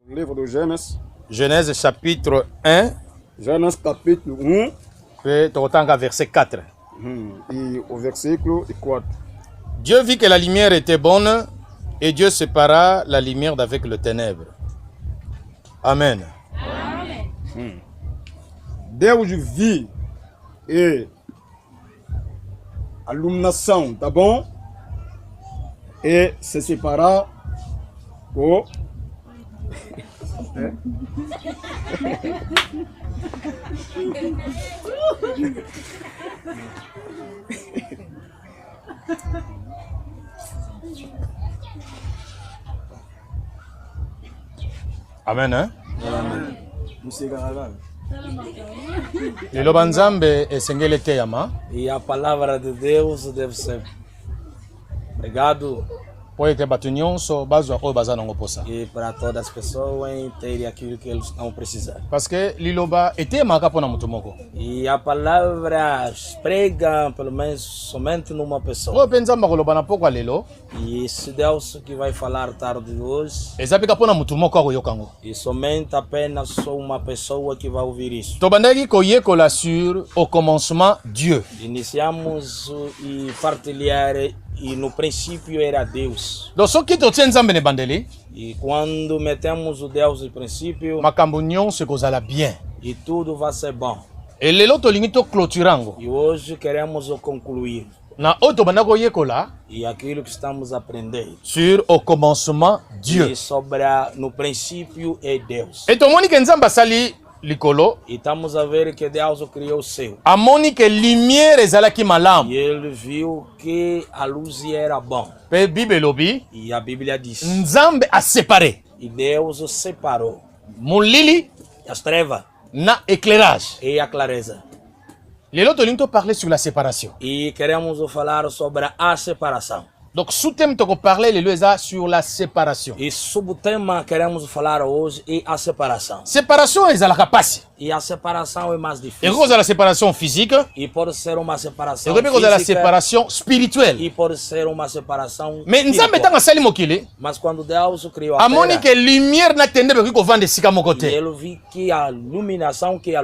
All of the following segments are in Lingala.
Livre de Genèse. Genèse chapitre 1. Genèse capítulo 1. Puis verset 4. Et au versículo 4. Dieu vit que la lumière était bonne et Dieu sépara la lumière d'avec le ténèbre. Amen. Amen. Deus viu e a iluminação, tá bom? E se separar o Amen, hein? Amen. Liloba Nzambe esengeli te yama. E a palavra de Deus deve ser pregado Po ete batu nyonso bazwa oyo baza nango posa. e para todas as pessoas terem aquilo que eles estão precisando. Parce que liloba etemaka mpona moto moko. E a palavra prega pelo menos somente numa pessoa. Oyo mpe Nzambe akoloba na pokwa lelo E esse Deus que vai falar tarde de hoje, eza mpeka mpona motu moko akoyoka yango. e somente apenas só uma pessoa que vai ouvir isso. Tobandaki koyekola sur au commencement Dieu. Iniciamos e partilhar e no princípio era Deus. Donc soki totie Nzambe na ebandeli E quando metemos o Deus no princípio, makambo nyonso ekozala bien. e tudo vai ser bom. E lelo tolingi toclôture yango E hoje queremos concluir na oyo tobanda koyekola e aquilo que estamos aprendendo sur au commencement Dieu. e sobre no princípio é Deus. E tomoni ke Nzambe asali likolo, E estamos a ver que Deus criou o céu. amoni ke lumière ezalaki malamu. E ele viu que a luz era bom. Mpe Bible elobi E a Bíblia diz: Nzambe aséparé e Deus o separou molili as trevas na éclairage. e a clareza. Lelo tolingi toparler sur la séparation. E queremos falar sobre a separação. Donc sous-thème tokoparler lelo eza sur la séparation. E subtema queremos falar hoje é a separação. Séparation ezalaka pasi. E a separação é mais difícil. Ekoki kozala séparation physique, E pode ser uma separação ekoki mpe kozala física. séparation spirituelle. E pode ser uma separação Mais Nzambe espiritual. ntango asali mokili Mas quando Deus criou a amoni terra, ke lumière na ténèbre ekoki kovanda esika moko e te. ele viu que a iluminação, que a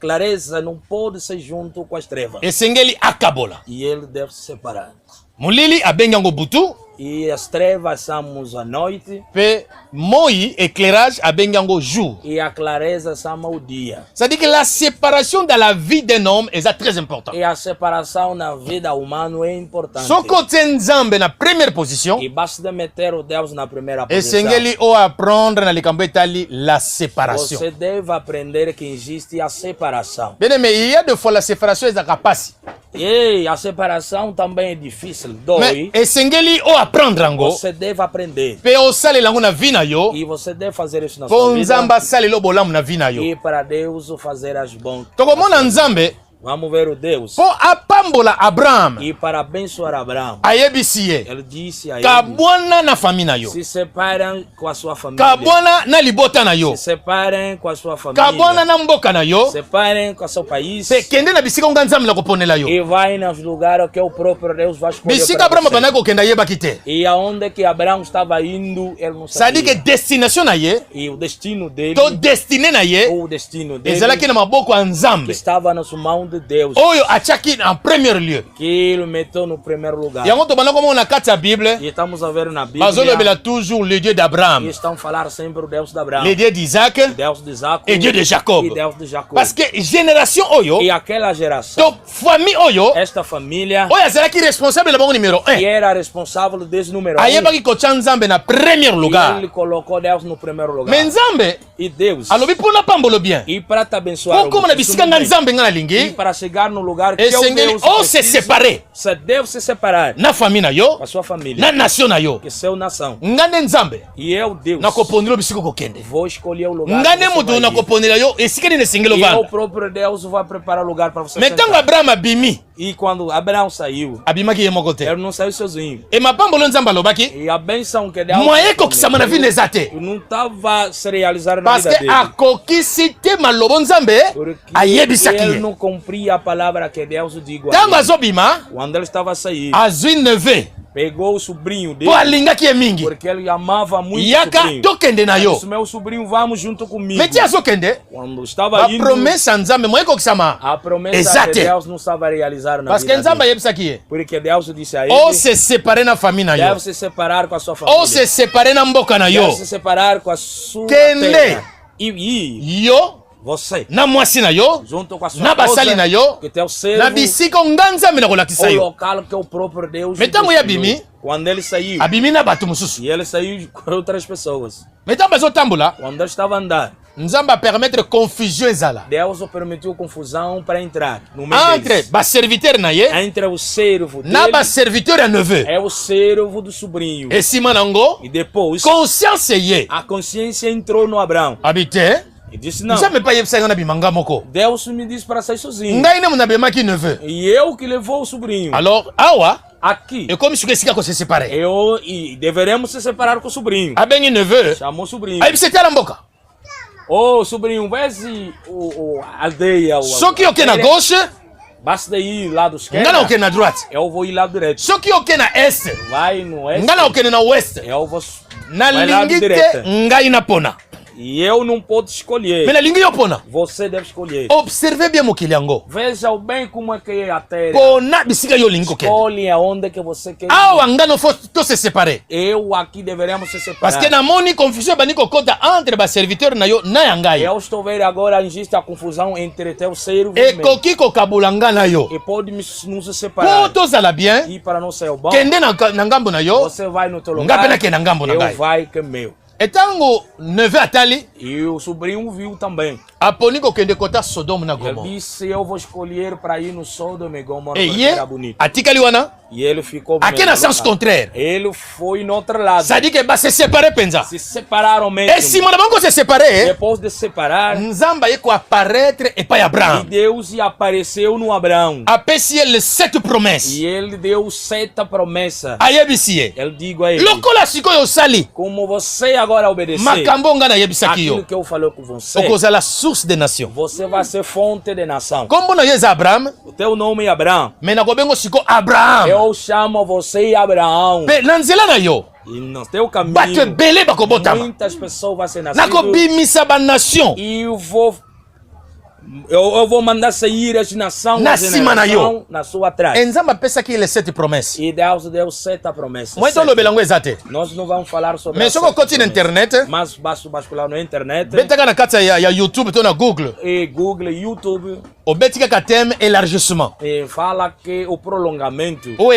clareza não pode ser junto com as trevas. Esengeli akabola. E ele deve se separar. Molili abengi yango butu, E as trevas somos a noite mpe moi éclairage abengi yango jour. e a clareza somos o dia. C'est-à-dire que la séparation dans la vie d'un homme est très importante. E a separação na vida humana é importante. Soko tie Nzambe na première position, E basta meter o Deus na primeira posição. esengeli o apprendre na likambo etali la séparation. Você deve aprender que existe a separação. Bien aimé, il y a des fois la séparation ezalaka pasi. E a separação também é difícil, Mais dói. esengeli o apprendre yango, Você deve aprender. mpe osalela yango na vie na yo, E você deve fazer isso na mpo sua vida. Nzambe asalela bolamu na vie na yo. E para Deus fazer as bons. Tokomona Nzambe Vamos ver o Deus. mpo apambola Abraham, E para abençoar Abraão, ayebisi ye ele disse a ele: kabwana na famille na yo, se separem com a sua família. kabwana na libota na yo, Se separem com a sua família. kabwana na mboka na yo, Separem com o seu país. mpe kende na bisika nga Nzambe na koponela yo. E vai nos lugares que o próprio Deus vai escolher. Bisika para Abraham você. bandaki kokenda ayebaki te. E aonde que Abraão estava indo, ele não C'est-à-dire que sabia. destination na ye, E o destino dele, to destine na ye, ou o destino dele, ezalaki na maboko ya que Nzambe estava nas mãos de Deus, oyo atiaki en premier lieu. que ele meteu no primeiro lugar. Yango tobanda komona na kati ya Bible, E estamos a ver na Bíblia, bazolobela toujours le Dieu e d'Abraham, estão a falar sempre o Deus de Abraão, le Dieu d'Isaac Deus de Isaac et Dieu de Jacob. e Deus de Jacó. Parce que génération oyo, E aquela geração, to famille oyo, esta família, oyo azalaki responsable na bango numéro que 1, era responsável desde número 1, ayebaki kotia Nzambe na premier e lugar. ele colocou Deus no primeiro lugar. Mais Nzambe E Deus, alobi mpona pambolo bien, e para te abençoar, po koma na bisika nga Nzambe nga e nalingi, para chegar no lugar que o esengeli Deus o se precisa, séparer você deve se separar na famille na yo, com a sua família, na nation na yo. que é seu nação. Nga nde Nzambe E eu, Deus, nakopondela bisika kokende. vou escolher o lugar Nga que nde você moto vai ir. nakopondela yo esika nini esengeli E eu, ovanda. próprio Deus, vai preparar o lugar para você Mais ntango sentar. Abraham abimi, E quando Abraão saiu, abimaki ye moko te. ele não saiu sozinho. E mapambolo Nzambe alobaki, E a benção que Deus moyen ekokisama na vie eza te. não estava se realizar na Parce vida que dele. akokisi te malobo Nzambe Porque ayebisaki ele ye. não cumpria a palavra que Deus digo a Ntango ele. azobima, Quando ele estava a sair, azwi neve pegou o sobrinho dele, po alingaki ye mingi. porque ele amava muito o Yaka sobrinho. tokende na yo. Disse, meu sobrinho, vamos junto comigo. Mais ti azokende? Quando estava Ba indo, promessa nzambe moye kokisama. a promessa Exato. de Deus não estava a realizar na Parce que vida nzambe dele. ayebisaki ye. Porque Deus disse a ele, O se séparer na famille na yo. deve se separar com a sua família. O se séparer na mboka na yo. Deve se separar com a sua Kende. terra. E Yo você, na mwasi na yo. junto com a sua Na basali na yo. que teu Na servo, bisika nga nzambe na kolakisa o yo. local que o próprio Deus Mais ntango destinou. yabimi, Quando ele saiu, abimi na bato mosusu. e ele saiu com outras pessoas. Mais ntango bazotambola, Quando ele estava a andar, nzambe apermettre confusion ezala. Deus o permitiu confusão para entrar no meio Entre deles. baserviteur na ye, Entre o servo na dele baserviteur ya neveu. é o servo do sobrinho. Esima nango, E depois, conscience ye. a consciência entrou no Abraão. Habite, E disse, não, nzambe pa yebisa nga na bimanga moko. Deus me disse para sair sozinho. Ngai ne munabemaki neveu. E eu que levou o sobrinho. Alors, awa, Aqui, e comme suka esika ko se séparer. eu e deveremos se separar com o sobrinho. Abengi neveu, Chamou o sobrinho. ayebisa ete ala mboka. Ô, sobrinho, vê se a aldeia. Soki oke na gauche, Basta ir lá do esquerdo. nga na oke na droite. Eu vou ir lá do direito. Soki oke na este, Vai no oeste. nga na oke na ouest. Eu vou. Na vai lá do lingi direito. te ngai na pona. E eu não posso escolher. Mais na lingi yo pona. Você deve escolher. Observez bien mokili yango. Veja bem como é que é a terra. Pona bisika yo lingi kokende. Escolhe aonde que você quer ir. Awa nga no fo to se séparer. Eu aqui deveremos se separar. Parce que na moni confusion bani kokota entre ba serviteur na yo na yangai. Eu estou vendo agora existe a confusão entre teu servo E koki kokabula nga na yo. e pode nos Po separar. tozala bien, E para não ser o bom, kende na ngambo na yo. você vai no teu Nga lugar. pena kende na ngambo na Eu ngai. vai que é meu. Etango neveu atali, E o sobrinho viu também. aponi kokende kota Sodome na Ele Gomorra. disse, eu vou escolher para ir no Sodoma e Gomorra E porque ye era bonito. atikali wana, E ele ficou aqui mesmo na sens local. contraire. Ele foi no outro lado. Ça dit que ba se séparer penza. Se separaram mesmo. Et si mon bango se séparer, Depois de separar, nzamba yeko apparaître et pas e Abraham. Deus apareceu no Abraão. Apesi ele 7 promesses. E ele deu 7 promessas. Ayebisi ye. Ele digo a ele, Lokola sikoyo sali, como você agora obedecer makambo nga na yebisaki aquilo yo. que eu falei com você, Okozala source de nation. você vai ser fonte de nação. Kombo na yeza Abraham, O teu nome é Abraão. mais na kobengo siko Abraham. Eu chamo você Abraão. Pe na nzela na yo, E no teu bato caminho, ebele bakobotama. muitas pessoas vão ser Na nascidas. kobimisa ba nation. E eu vou mandar sair as nações Na cima na yo. na sua atrás. Nzamba apesaki ele 7 promesses. E Deus deu 7 promessas. Moi to Sete. lobelango ezate. Nós não vamos falar sobre Mais as soko 7 koti na promessas. internet, Mas basta bascular na internet. betaka na kati ya YouTube to na Google. E Google, YouTube. Obeti kaka thème élargissement. E fala que o prolongamento. Ou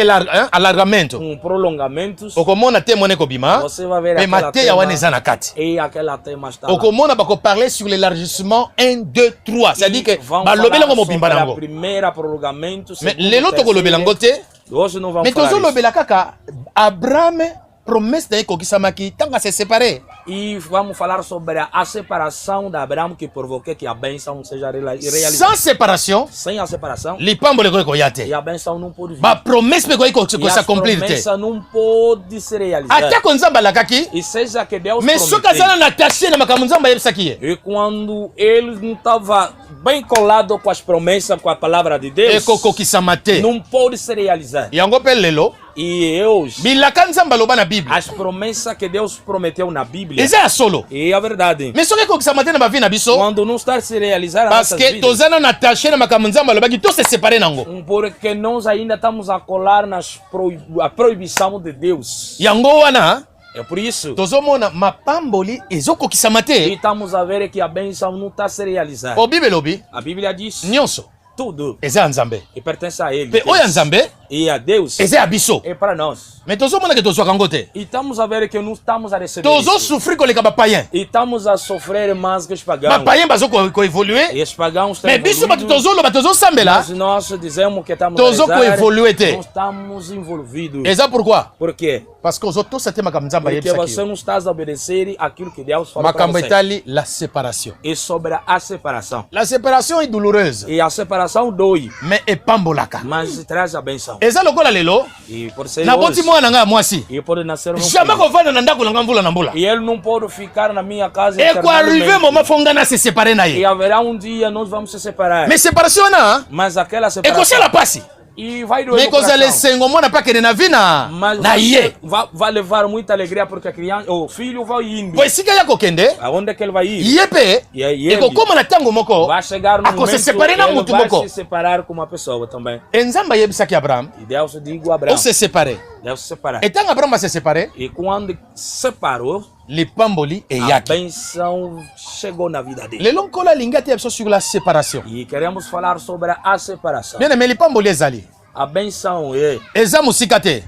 alargamento. Prolongamentos. Okomona thème wana ekobima. Você vai ver Mais aquela mateya wana tema. eza na kati. E aquela tema está lá. Okomona bakoparler sur l'élargissement 1, 2, 3. C'est-à-dire que Vamos balobelango falar mobimba sobre a nango. primeira prolongamento. Mais segundo, lelo tokolobelango te. Hoje não vamos Mais falar isso. tozolobela kaka Abraham promesse na ye ekokisamaki ntango se séparé. E vamos falar sobre a separação de Abraão que provocou que a bênção seja realizada. Sans séparation, Sem a separação, lipambo leko ekoya e te. a bênção não pode vir. Ba promesse mpe E as s'accomplir te. promessas não podem se realizar. Atako nzambe alakaki, E seja que Deus mais soki prometeu. azala na attaché na makambo nzambe ayebisaki ye. E quando ele não estava bem colado com as promessas, com a palavra de Deus, Ekokokisama te. não pode se realizar. Yango mpe lelo, E hoje, bilaka nzambe aloba na Bible. as promessas que Deus prometeu na Bíblia, Eza ya solo. é a verdade. Mais soki ekokisama te na bavi na biso, Quando não está se realizar nas parce nossas que vidas, toza na attaché na makambo nzambe alobaki to se séparer nango. porque nós ainda estamos a colar a proibição de Deus. Yango wana, É por isso tozomona mapamboli ezokokisama que te. estamos a ver que a bênção não está a se realizar. O Bible elobi, A Bíblia diz nyonso tudo eza ya nzambe. que pertence a Ele. Mpe oyo ya nzambe, E a Deus eza ya biso. é para nós. Mais tozomona ke tozwaka yango te. E estamos a ver que não estamos a receber isso. Tozosouffrir koleka bapayen. E estamos a sofrer mais que os pagãos. Bapayen bazokoevolue. E os pagãos têm Mais biso bato evoluído, tozoloba tozosambela. mas nós dizemos que estamos Tozo a rezar, coevoluer te. não estamos envolvidos. Eza pourquoi? Por quê? Parce que ozotosa te makambo nzambe Porque ayebisaki você yo. não está a obedecer aquilo que Deus falou para Makambo você. etali la séparation. E sobre a separação. La séparation est douloureuse, E a separação dói, mais epambolaka. mas traz a benção. Eza lokola lelo, E por ser naboti hoje, mwana nga ya mwasi. e pode nascer um Jamais filho. kovanda na ndako na nga mvula na mbula. E ele não pode ficar na minha casa Ekoarrive eternamente. moment fo nga na se séparer na E ye. haverá um dia nós vamos se separar. Mais séparation wana, Mas aquela ekosala separação pasi. E vai doer Mais no cause les coração. sengo mona pa kene na vina Mas na ye. vai levar muita alegria porque a criança, o filho vai indo. Po esika ya kokende Aonde é que ele vai ir? ye pe E aí ele ekokoma na tango moko vai chegar no ako se momento séparer na ele mutu vai moko. se separar com uma pessoa também. Enzamba yebisaki Abraham E Deus digo a Abraão, o se séparer. deve se separar. Et tant Abraham va se séparer, E quando separou, lipamboli a eyaki. benção chegou na vida dele. Lelo nkola linga te biso sur la séparation. E queremos falar sobre a separação. Bien aimé lipamboli ezali. A benção Eza musika te.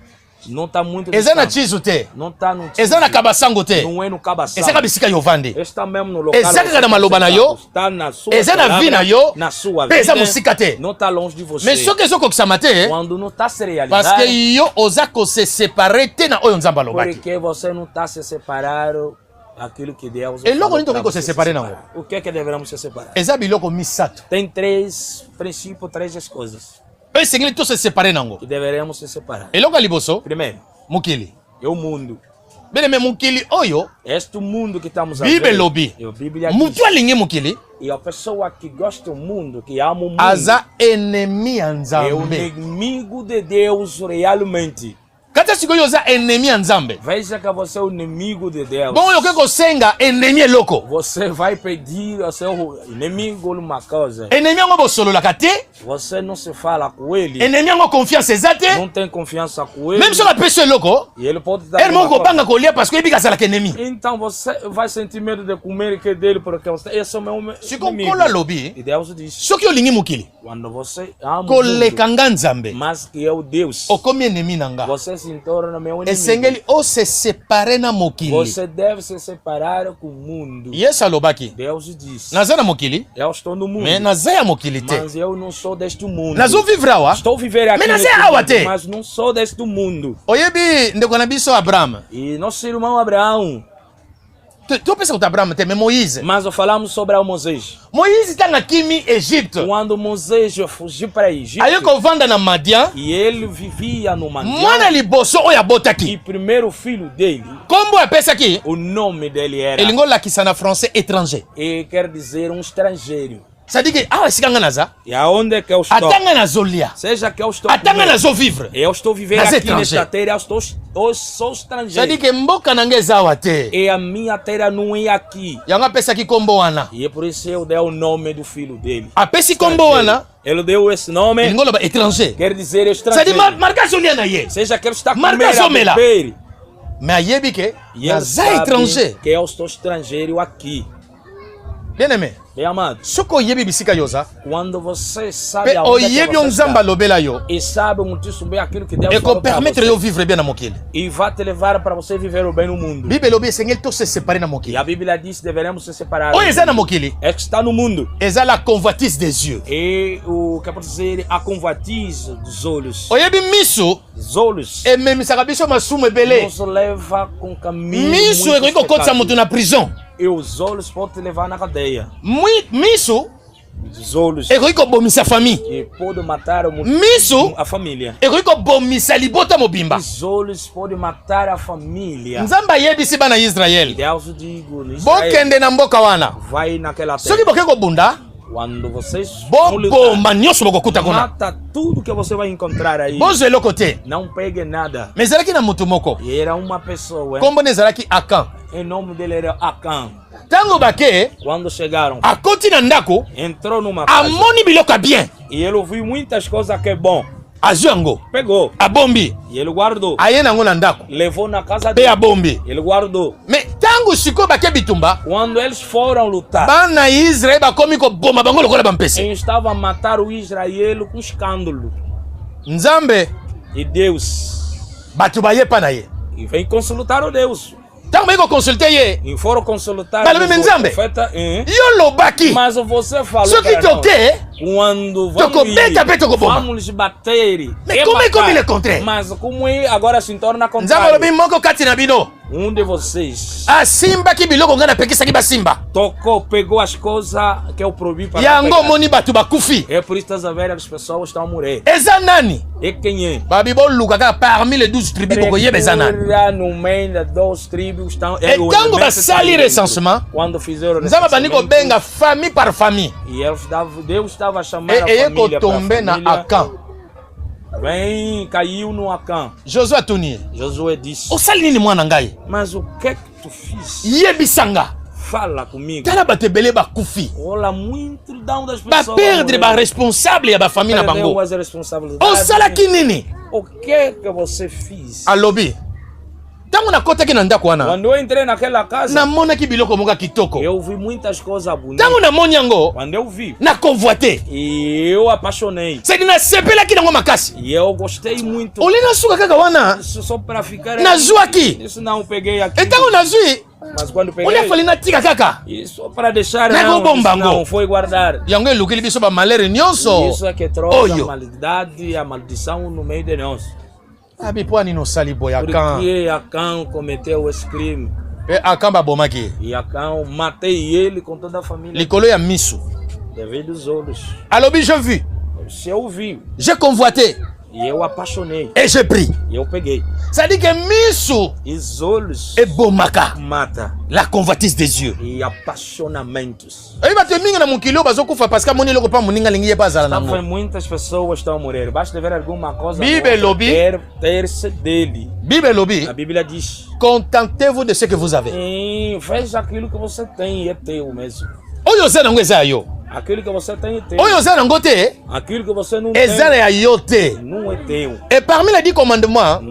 não está muito Eza na distante. chizu te. Não está no Eza na kabasango te. não é no cabação. Eza ka bisika yo vande. Está mesmo no local. Eza kaka na maloba na yo. Está na sua Eza na palavra, vi na yo. na sua Pe eza vida. musika te. Não está longe de você. Mais soki ezokokisama te, Quando não está se realizando, parce que yo oza kose séparer te na oyo nzambe alobaki. porque você não está se separando daquilo que Deus E logo falou nini tokoki pra kose você séparer se nango? separar. O que é que devemos se separar? Eza biloko misato. Tem três princípios, três coisas Oyo esengeli to se séparer nango. que deveremos se separar. Eloko ya liboso, Primeiro, mokili. é o mundo. Bien aimé mokili oyo, Este mundo que estamos a Bible ver. lobi. E a Bíblia mutu diz. alingi mokili, E a pessoa que gosta do mundo, que ama o mundo, aza ennemi ya é o nzambe. inimigo de Deus realmente. Kati sikoyo oza ennemi ya nzambe. Veja que você é o inimigo de Deus. Bon oyo okoki kosenga ennemi eloko. Você vai pedir ao seu inimigo uma coisa. Ennemi yango bosololaka te, Você não se fala com ele. ennemi yango confiance eza te, Não tem confiança com ele. même soki apesi eloko, E ele pode dar ere moko uma coisa. kobanga kolia parce que oyebi azalaka ennemi. Então você vai sentir medo de comer que é dele porque você esse é o meu Siko inimigo. nkolo alobi, E Deus diz, soki olingi mokili, quando você ama o koleka mundo, nga nzambe, mas que é o Deus, okomi ennemi na nga. você se torna meu inimigo. Esengeli ose separe na mokili. Você deve se separar com o mundo. Yesu alobaki, Deus diz, naza na mokili, eu estou no mundo, mais naza ya mokili te. mas eu não sou deste mundo. Nazovivre awa. Estou vivendo aqui Mas neste nasce awa mundo, te. mas não sou deste mundo. Oyebi ndeko na biso Abraham. E nosso irmão Abraão, Topesa kuti Abraham te, mais Moïse. mas falamos sobre o Moisés. Moïse tanga kimi Egypte. Quando Moisés fugiu para Egito, Aye kovanda na Madian. e ele vivia no Mwana Madian, liboso oyo e abotaki. primeiro filho dele, Kombo apesaki. o nome dele era, Elingo lakisa na français étranger. e quer dizer estrangeiro. C'est-à-dire que awa esika nga naza, E aonde é que eu estou? atanga nazolia. Seja que eu estou Atanga comendo, nazovivre. eu estou vivendo Nas aqui nesta étrangers. terra, eu sou C'est-à-dire estrangeiro. que mboka nanga eza awa te. E a minha terra não é aqui. Yango apesaki kombo wana. E é por isso eu dei o nome do filho dele. Apesi kombo wana, Ele deu esse nome, elingo loba étranger. quer dizer C'est-à-dire estrangeiro. marka zolia na ye. Seja que ele está Marca comendo a somela. beber. Mais ayebi ke E ele naza sabe étranger. que eu estou estrangeiro aqui. Bien aimé. Bem amado, Soki oyebi bisika yoza, quando você sabe pe aonde é oyebi que o você nzambe está, alobela yo, e sabe muitíssimo bem aquilo que Deus falou para ekopermettre você, yo vivre bien na mokili. e vai te levar para você viver o bem no mundo. Bible elobi esengeli to se séparer na E mokili. a Bíblia diz que deveremos se separar. Oyo eza na mokili, É que está no mundo. eza la convoitise des yeux. E o que pode dizer a convoitise dos olhos. Oyebi miso Os olhos ememisaka biso masumu ebele. nos leva com caminho. Miso muitos ekoki kokotisa pecados. moto na prison. E os olhos podem te levar na cadeia. Miso Os olhos ekoki kobomisa famille. e podem matar Miso a família. ekoki kobomisa libota mobimba. Os olhos podem matar a família. Nzambe ayebisi bana ya Israel, Deus digo, Israel, bokende na mboka wana. vai naquela Soki terra. boke kobunda, Quando vocês vão lutar, bobomba nyonso bokokuta kuna. mata tudo que você vai encontrar aí. Bozwa eloko te. Não pegue nada. Mais ezalaki na motu moko. E era uma pessoa, Kombo ne ezalaki Akan. em nome dele era Acã. Ntango bake Quando chegaram, akoti na ndako, entrou numa casa amoni biloko ya bien, e ele ouviu muitas coisas que é bom. azwi yango, Pegou abombi, e ele guardou. aye nango na ndako Levou na casa mpe dele. abombi. Ele guardou. Mais ntango sikoyo bake bitumba, Quando eles foram lutar, bana ya Israel bakomi koboma bango lokola bampese. eles estavam a matar o Israel com escândalo. Nzambe E Deus. bato baye pa na ye. E vem consultar o Deus. Ntango baye kokonsulte ye, E foram consultar Bala meme o Nzambe. profeta. yo lobaki, Mas você falou soki para nós, toke, quando Tokobeta pe tokoboma. vamos bater. Mais como é que ele contraire? Mas como é, agora se torna Nzambe contrário. alobi moko kati na bino Um de vocês asimbaki biloko ngai napekisaki basimba, tocou, pegou as coisas que eu proibi para yango pegar. omoni bato bakufi. É por isso que as velhas pessoas estão a morrer. Eza nani? E quem é? Babi boluka kaka parmi les 12 tribus bokoyeba eza nani. Procura no meio das 12 tribos estão. E tango basali recensement, Quando fizeram o nzambe bandi recensement, kobenga famille par famille, e Deus estava a chamar a eye família para kotombe na família. Akan. Vem, caiu no Acã. Josué atuni. Josué disse: osali nini mwana ngai? mas o que é que tu fiz? Yebisanga. Fala comigo. Tala bato ebele bakufi. Olha, multidão das pessoas. Baperdre baresponsable ya bafamille na bango. Perdeu as responsabilidades. Osalaki nini? O que é que você fez? Alobi. Ntango nakotaki na ndako wana, Quando eu entrei naquela casa, namonaki biloko moka kitoko. eu vi muitas coisas bonitas. Ntango namoni yango, Quando eu vi, nakonvoite. eu apaixonei. Sedi nasepelaki nango makasi. E eu gostei muito. Oli nasuka kaka wana, Isso só para ficar. nazwaki. Isso não peguei aqui. Ntango nazwi, Mas quando oli peguei, afali natika kaka. isso para deixar Nago não, bomba isso não ngo. foi guardar. Yango elukeli biso ba malere nyonso. Isso é que trouxe Oyo. a maldade e a maldição no meio de nós. Abi po ani no sali boya kan. Porque Acã cometeu esse crime. E akamba bomaki. E Acã, matei ele com toda a família. Likolo ya misu. Devido aos olhos. Alobi je vu, Se eu vi, j'ai convoité e eu apaixonei, et j'ai pris. e eu peguei. Ça dit que misu E os olhos e bomaka. mata. La convoitise des yeux. E apaixonamentos. Oyi bato mingi na mokili oyo bazokufa parce que amoni eloko mpa moninga alingi ye mpe azala Então, nango. muitas pessoas estão a morrer. Basta ver alguma coisa Bible boa, lobby. ter-se dele. Bible elobi, A Bíblia diz: contentez-vous de ce que vous avez. veja aquilo que você tem e é teu mesmo. Oyo oza nango eza ya yo. Aquilo que você tem é teu. Oyo oza nango te, Aquilo que você não eza na tem ya yo te. não é teu. Et parmi les 10 commandements,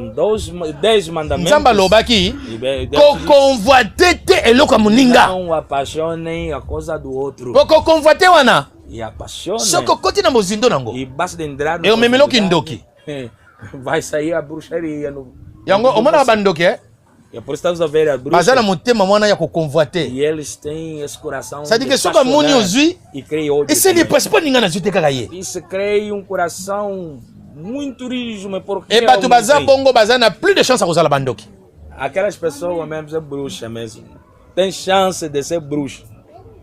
10 mandamentos. nzambe alobaki E Deus diz, kokonvoite te eloko ya moninga. não apaixonem a coisa do outro. Kokonvoite wana, E apaixonem. soki okoti na mozindo nango, E basta entrar no e omemeloki ndoki. vai sair a bruxaria. yango omonaka bandoki É por isso que estamos a ver a baza na bruxa. motema mwana ya kokonvoite. E eles têm esse coração. Ça dit de que soki amoni apaixonar ozwi, E creio ódio. eseli epasi mpo ninga nazwi te kaka ye. Isso cria coração muito rígido. Porque E bato eu baza não sei. bongo baza na plus de chance ya kozala bandoki. Aquelas pessoas mesmo são bruxas mesmo. Tem chance de ser bruxa.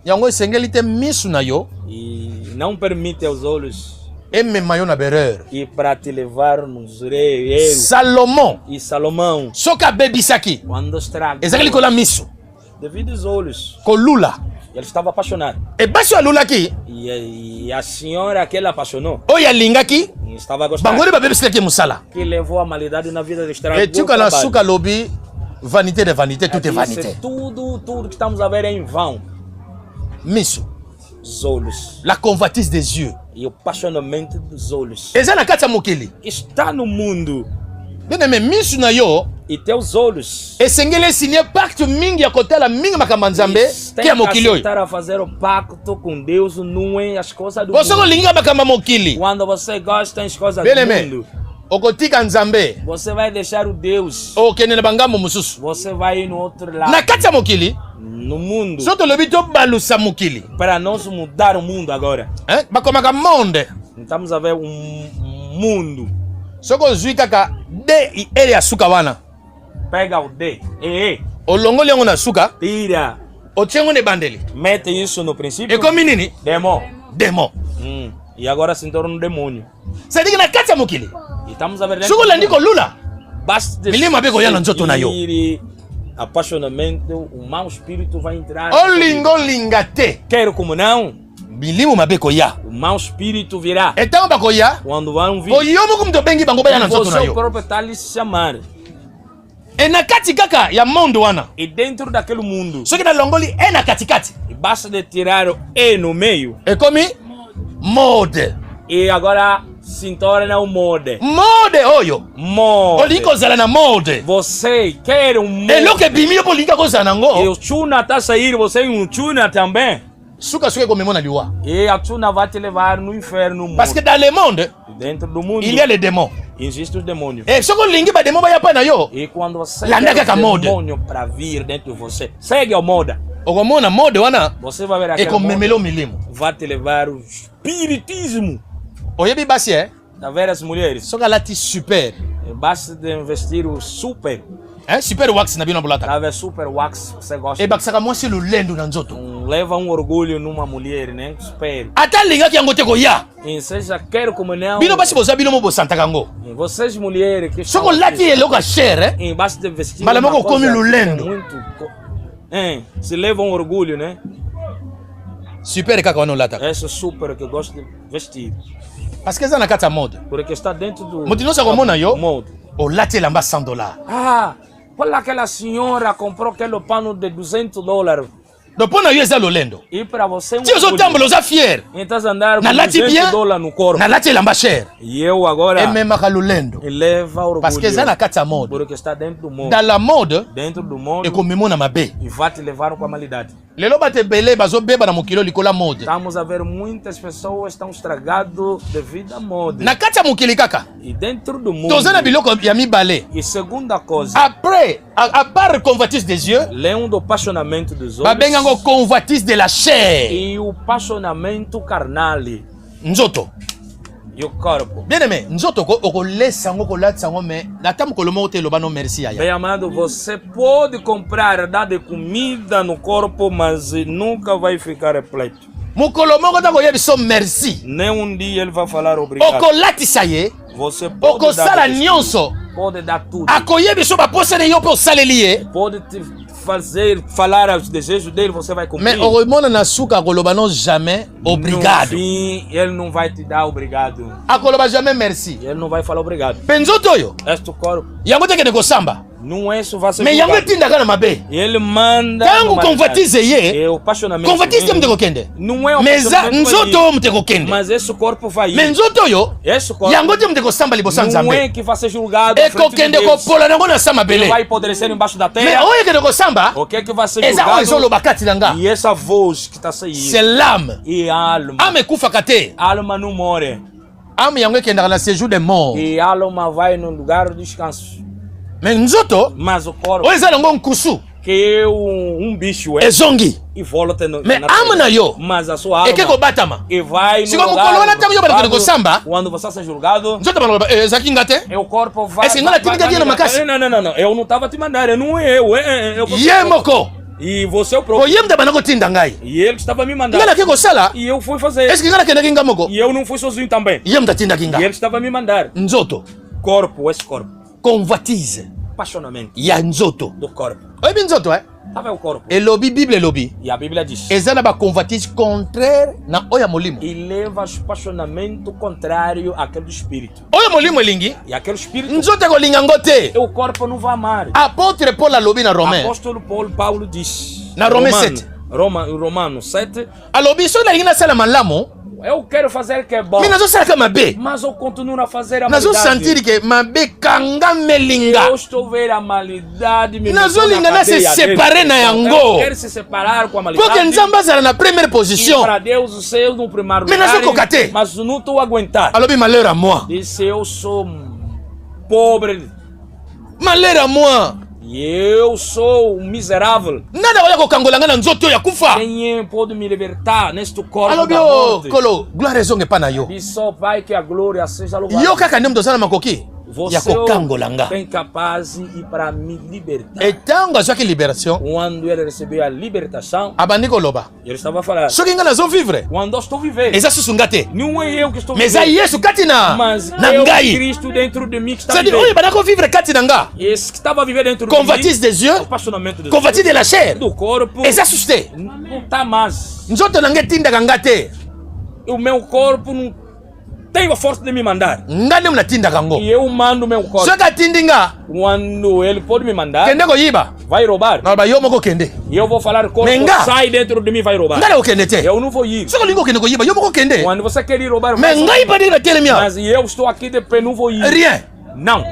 Yango esengeli te misu na yo E não permite aos olhos emema yo na bereur. e para te levar nos reinos. Salomon E Salomão, soki abebisaki quando estragou, ezalaki kola misu devido aos olhos, kolula, ele estava apaixonado. e basi oyo alulaki E a senhora que ele apaixonou oyo alingaki e estava gostando, bango nde babebiselaki mosala. que levou a malidade na vida de estragou. etika na suka alobi vanité de vanité, tout est vanité. Tudo que estamos a ver é em vão. Misu, Os olhos la convoitise des yeux e o apaixonamento dos olhos eza na kati ya mokili. está no mundo. bien aimé, misu na yo E teus olhos esengeli esinye pacte mingi ya kotala mingi makambo ya nzambe tem ke ya que mokili oyo. aceitar a fazer o pacto com Deus, não é as coisas do Po soki mundo. olingi makambo ya mokili, Quando você gosta das coisas bien do aimé, mundo, okotika nzambe você vai deixar o Deus. okende na bangambo mosusu. Você vai ir no outro lado. Na kati ya mokili No mundo. so tolobi tobalusa mokili, Para nós mudar o mundo agora. bakomaka monde. Estamos a ver mundo. soki ozwi kaka de ere ya suka wana, Pega o D. olongoli yango na suka, Tira. otie yango na ebandeli, Mete isso no princípio. ekomi nini? Demo. Demo. E agora se torna um demônio. sadiki na kati ya mokili E estamos a ver soki olandi kolula, basta milima be koya na nzoto na yo. seguir apaixonamento, o mau espírito vai entrar. olinga olinga te, Quero como não, milimo mabe koya. o mau espírito virá. etango bakoya, Quando vão vir, oyo moko moto obengi bango baya na nzoto na você yo. próprio está lhe chamar. E na kati kaka ya monde wana, E dentro daquele mundo, soki nalongoli e na katikati, e basta de tirar o E no meio. ekomi mode. E agora se torna um mode. Mode oyo olingi Mode. kozala na mode, Você quer um mode. eloko ebimi yo mpo olingi kozala E nango, o Chuna está a sair, você é um Chuna também. suka soki ekomema na liwa. E a Chuna vai te levar no inferno. Parce que dans le monde Dentro do mundo il y a les démons, existem os demônios. e soki olingi bademo baya pa na yo, E quando você Landa quer kaka o mode. demônio para vir dentro de você, segue a moda. okomona mode wana Você vai ver aquele ekomemela mode, milimo. vai te levar o espiritismo. oyebi basi Tá vendo as mulheres? soki alati super Basta de investir o super. super wax na bino bolata, Tá vendo super wax, você gosta. ebakisaka mwasi lolendo na nzoto, Leva orgulho numa mulher, né? Super. ata alingaki yango te koya. E seja quero como não. bino basi boza bino mo bosantaka yango, E vocês mulheres que soki olati eloko ya chere e basta de vestir Mbala uma moko coisa come lulendo. muito se levam orgulho, né? super kaka wana olataka. Essa super que gosta de vestir. Parce que ça na kata mode. Porque está dentro do Mutino sa komona yo. modo. O late lamba $100. Ah, olha aquela senhora comprou aquele pano de $200. Donc pona yo eza lolendo. E para você Ti ozo tambola oza fier. então andar com Na late bien. $200 no corpo. Na late lamba cher. E eu agora E même ka lolendo. eleva orgulho. Parce que ça na kata mode. Porque está dentro do mundo. Dans la mode, Dentro do mundo e komemona mabe. e vai te levar com a malidade. Lelo bate belé bazo beba na mokilo likola mode. Estamos a ver muitas pessoas estão estragadas devido à moda. Na kata mokili kaka. E dentro do mundo. Toza na biloko ya mibale. E segunda coisa, Après, à part convoitise des yeux, leão do apaixonamento dos olhos babengango convoitise de la chair. e o apaixonamento carnal Nzoto. e o corpo. Bien aimé, nzoto oko lesa ngo ko latsa ngo me na tam ko lomo te lobano merci Bem aya. amado, você pode comprar, dar de comida no corpo, mas nunca vai ficar repleto. Mukolo moko ta ko yebiso merci. Nem dia ele vai falar obrigado. Oko latisa ye, Você pode oko dar, sala nyonso. pode dar tudo. Ako yebiso ba posene yo po saleli ye. Pode te fazer, falar os desejos dele, você vai cumprir. Mais oko mona na suka ko lobano jamais obrigado. No fim, ele não vai te dar obrigado. Ako loba jamais merci. Ele não vai falar obrigado. Penzoto yo. Este corpo Yango te kene ko samba. não é isso, vai ser Mais yango julgado. tinda kana mabe. Ele manda. Tango no convoitise ye. é o apaixonamento. Convoitise te mteko kende. Não é o Mais apaixonamento nzoto mteko kende. mas esse corpo vai ir. Mais nzoto yo. Esse corpo Yango te mteko samba libosa não nzambe. é que vai ser julgado. E à frente de kokende Deus. kopola nango na samba Ele bele. vai apodrecer embaixo da Mais terra. oyo kende kosamba O que é que vai ser eza oyo julgado? ezoloba kati na nga. E essa voz que está C'est saindo. l'âme. E a alma. Ame ekufaka te. Alma não morre. Ame yango ekendaka na séjour de mort. E a alma vai no lugar do descanso. Mais nzoto Mas o corpo, oyo eza nango nkusu que é bicho, é. ezongi. E volta no. Mais na ame terra. na yo Mas a sua alma. eke kobatama. E vai no Siko lugar. mokolo wana ntango yo bana kende kosamba. Quando você está julgado, Nzoto baloba ezalaki nga te. o corpo vai. Esse não é time que tinha na makasi. Não. Eu não estava te mandando. Não é eu. Ye moko E você é o próprio. oye mutu bana kotinda ngai. E ele que estava me mandando. Nga nake kosala E eu fui fazer. eske nga nakendaki nga moko. E eu não fui sozinho também. Ye mutu atindaki E nga. ele estava me mandando. Nzoto Corpo, esse corpo. convoitise Apaixonamento ya nzoto do corpo. oyebi nzoto Estava o corpo. elobi bible elobi E a Bíblia diz. eza na baconvoitise contraire na oyo ya molimo. E leva ao apaixonamento contrário àquele do espírito. Oyo molimo elingi E aquele espírito, nzoto ekolinga ngo te. o corpo não vai amar. Apôtre Paul alobi na Romain Apóstolo Paulo diz. Na Romano Romano, 7. Romano 7. alobi soki nalingi nasala malamu Eu quero fazer o que é bom. mi nazosalaka mabe Mas eu continuo a fazer a nazosantiri maldade. ke mabe kanga melinga Eu estou vendo a malidade. Me nazolinga meteu na se cadeia separe dele. na Eu yango quero se separar com a po ke malidade. nzambe azala na première E position. para Deus o seu no primeiro Mas nazokoka te. Mas não estou a aguentar. Alobi malheur à moi, Disse eu sou pobre. malheur à moi. E eu sou um miserável. Nani akoya kokangola nga na nzoto oyo akufa. Quem pode me libertar neste corpo Alobi da o morte? kolo gloire ezonge epa na yo. Disse só Pai que a glória seja louvada. Yo kaka nde moto azala makoki ya Você kokangola nga. tem capaz e para me libertar. Etango azwaki libération Quando ele recebeu a libertação, abandi koloba ele estava falando. soki nga nazovivre Quando eu estou vivendo, eza susu nga te, não é eu que estou mais eza vivendo, yesu kati na mas na eu ngai. Cristo dentro de mim que está C'est-à-dire oyo vivendo. banda kovivre kati na nga, Esse que estava vivendo dentro de convoitise mim, des yeux, o apaixonamento do convoitise de la chair, do corpo, eza susu te. não está mais. Nzoto na nga etindaka nga te, O meu corpo não tem a força de me mandar. nga nde munatindaka ngo. E eu mando meu corpo. Soki atindi nga Quando ele pode me mandar, kende koyiba vai roubar. naloba yo moko kende, E eu vou falar, corpo, Menga. sai dentro de mim, vai roubar. nga na kokende te. Eu não vou ir. Soki olingi okende koyiba yo moko kende, Quando você quer ir roubar, mais vai ngai sozinho. mpa ndenge natelemi awa Mas eu estou aqui de pé, não vou ir. rien. Não.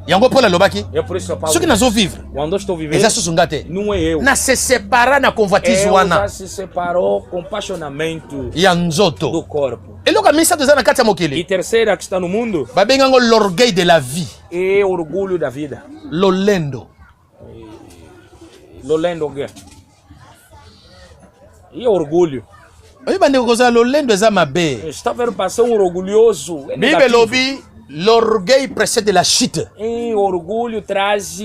Yango Paul alobaki É por isso que eu falo. soki nazovivre Quando eu estou vivendo, eza susu nga te, não é eu. na se separa na convoitise Eu já wana se separou com apaixonamento ya do nzoto. corpo. eloko ya misato eza na kati ya E mokili terceira que está no mundo babengango l'orgueil de la vie, é o orgulho da vida. lolendo. Lolendo o quê? E orgulho. oyo bandeko kozala lolendo eza mabe. Está vendo passar um orgulhoso. É bible negativo. elobi l'orgueil précède la chute. E orgulho traz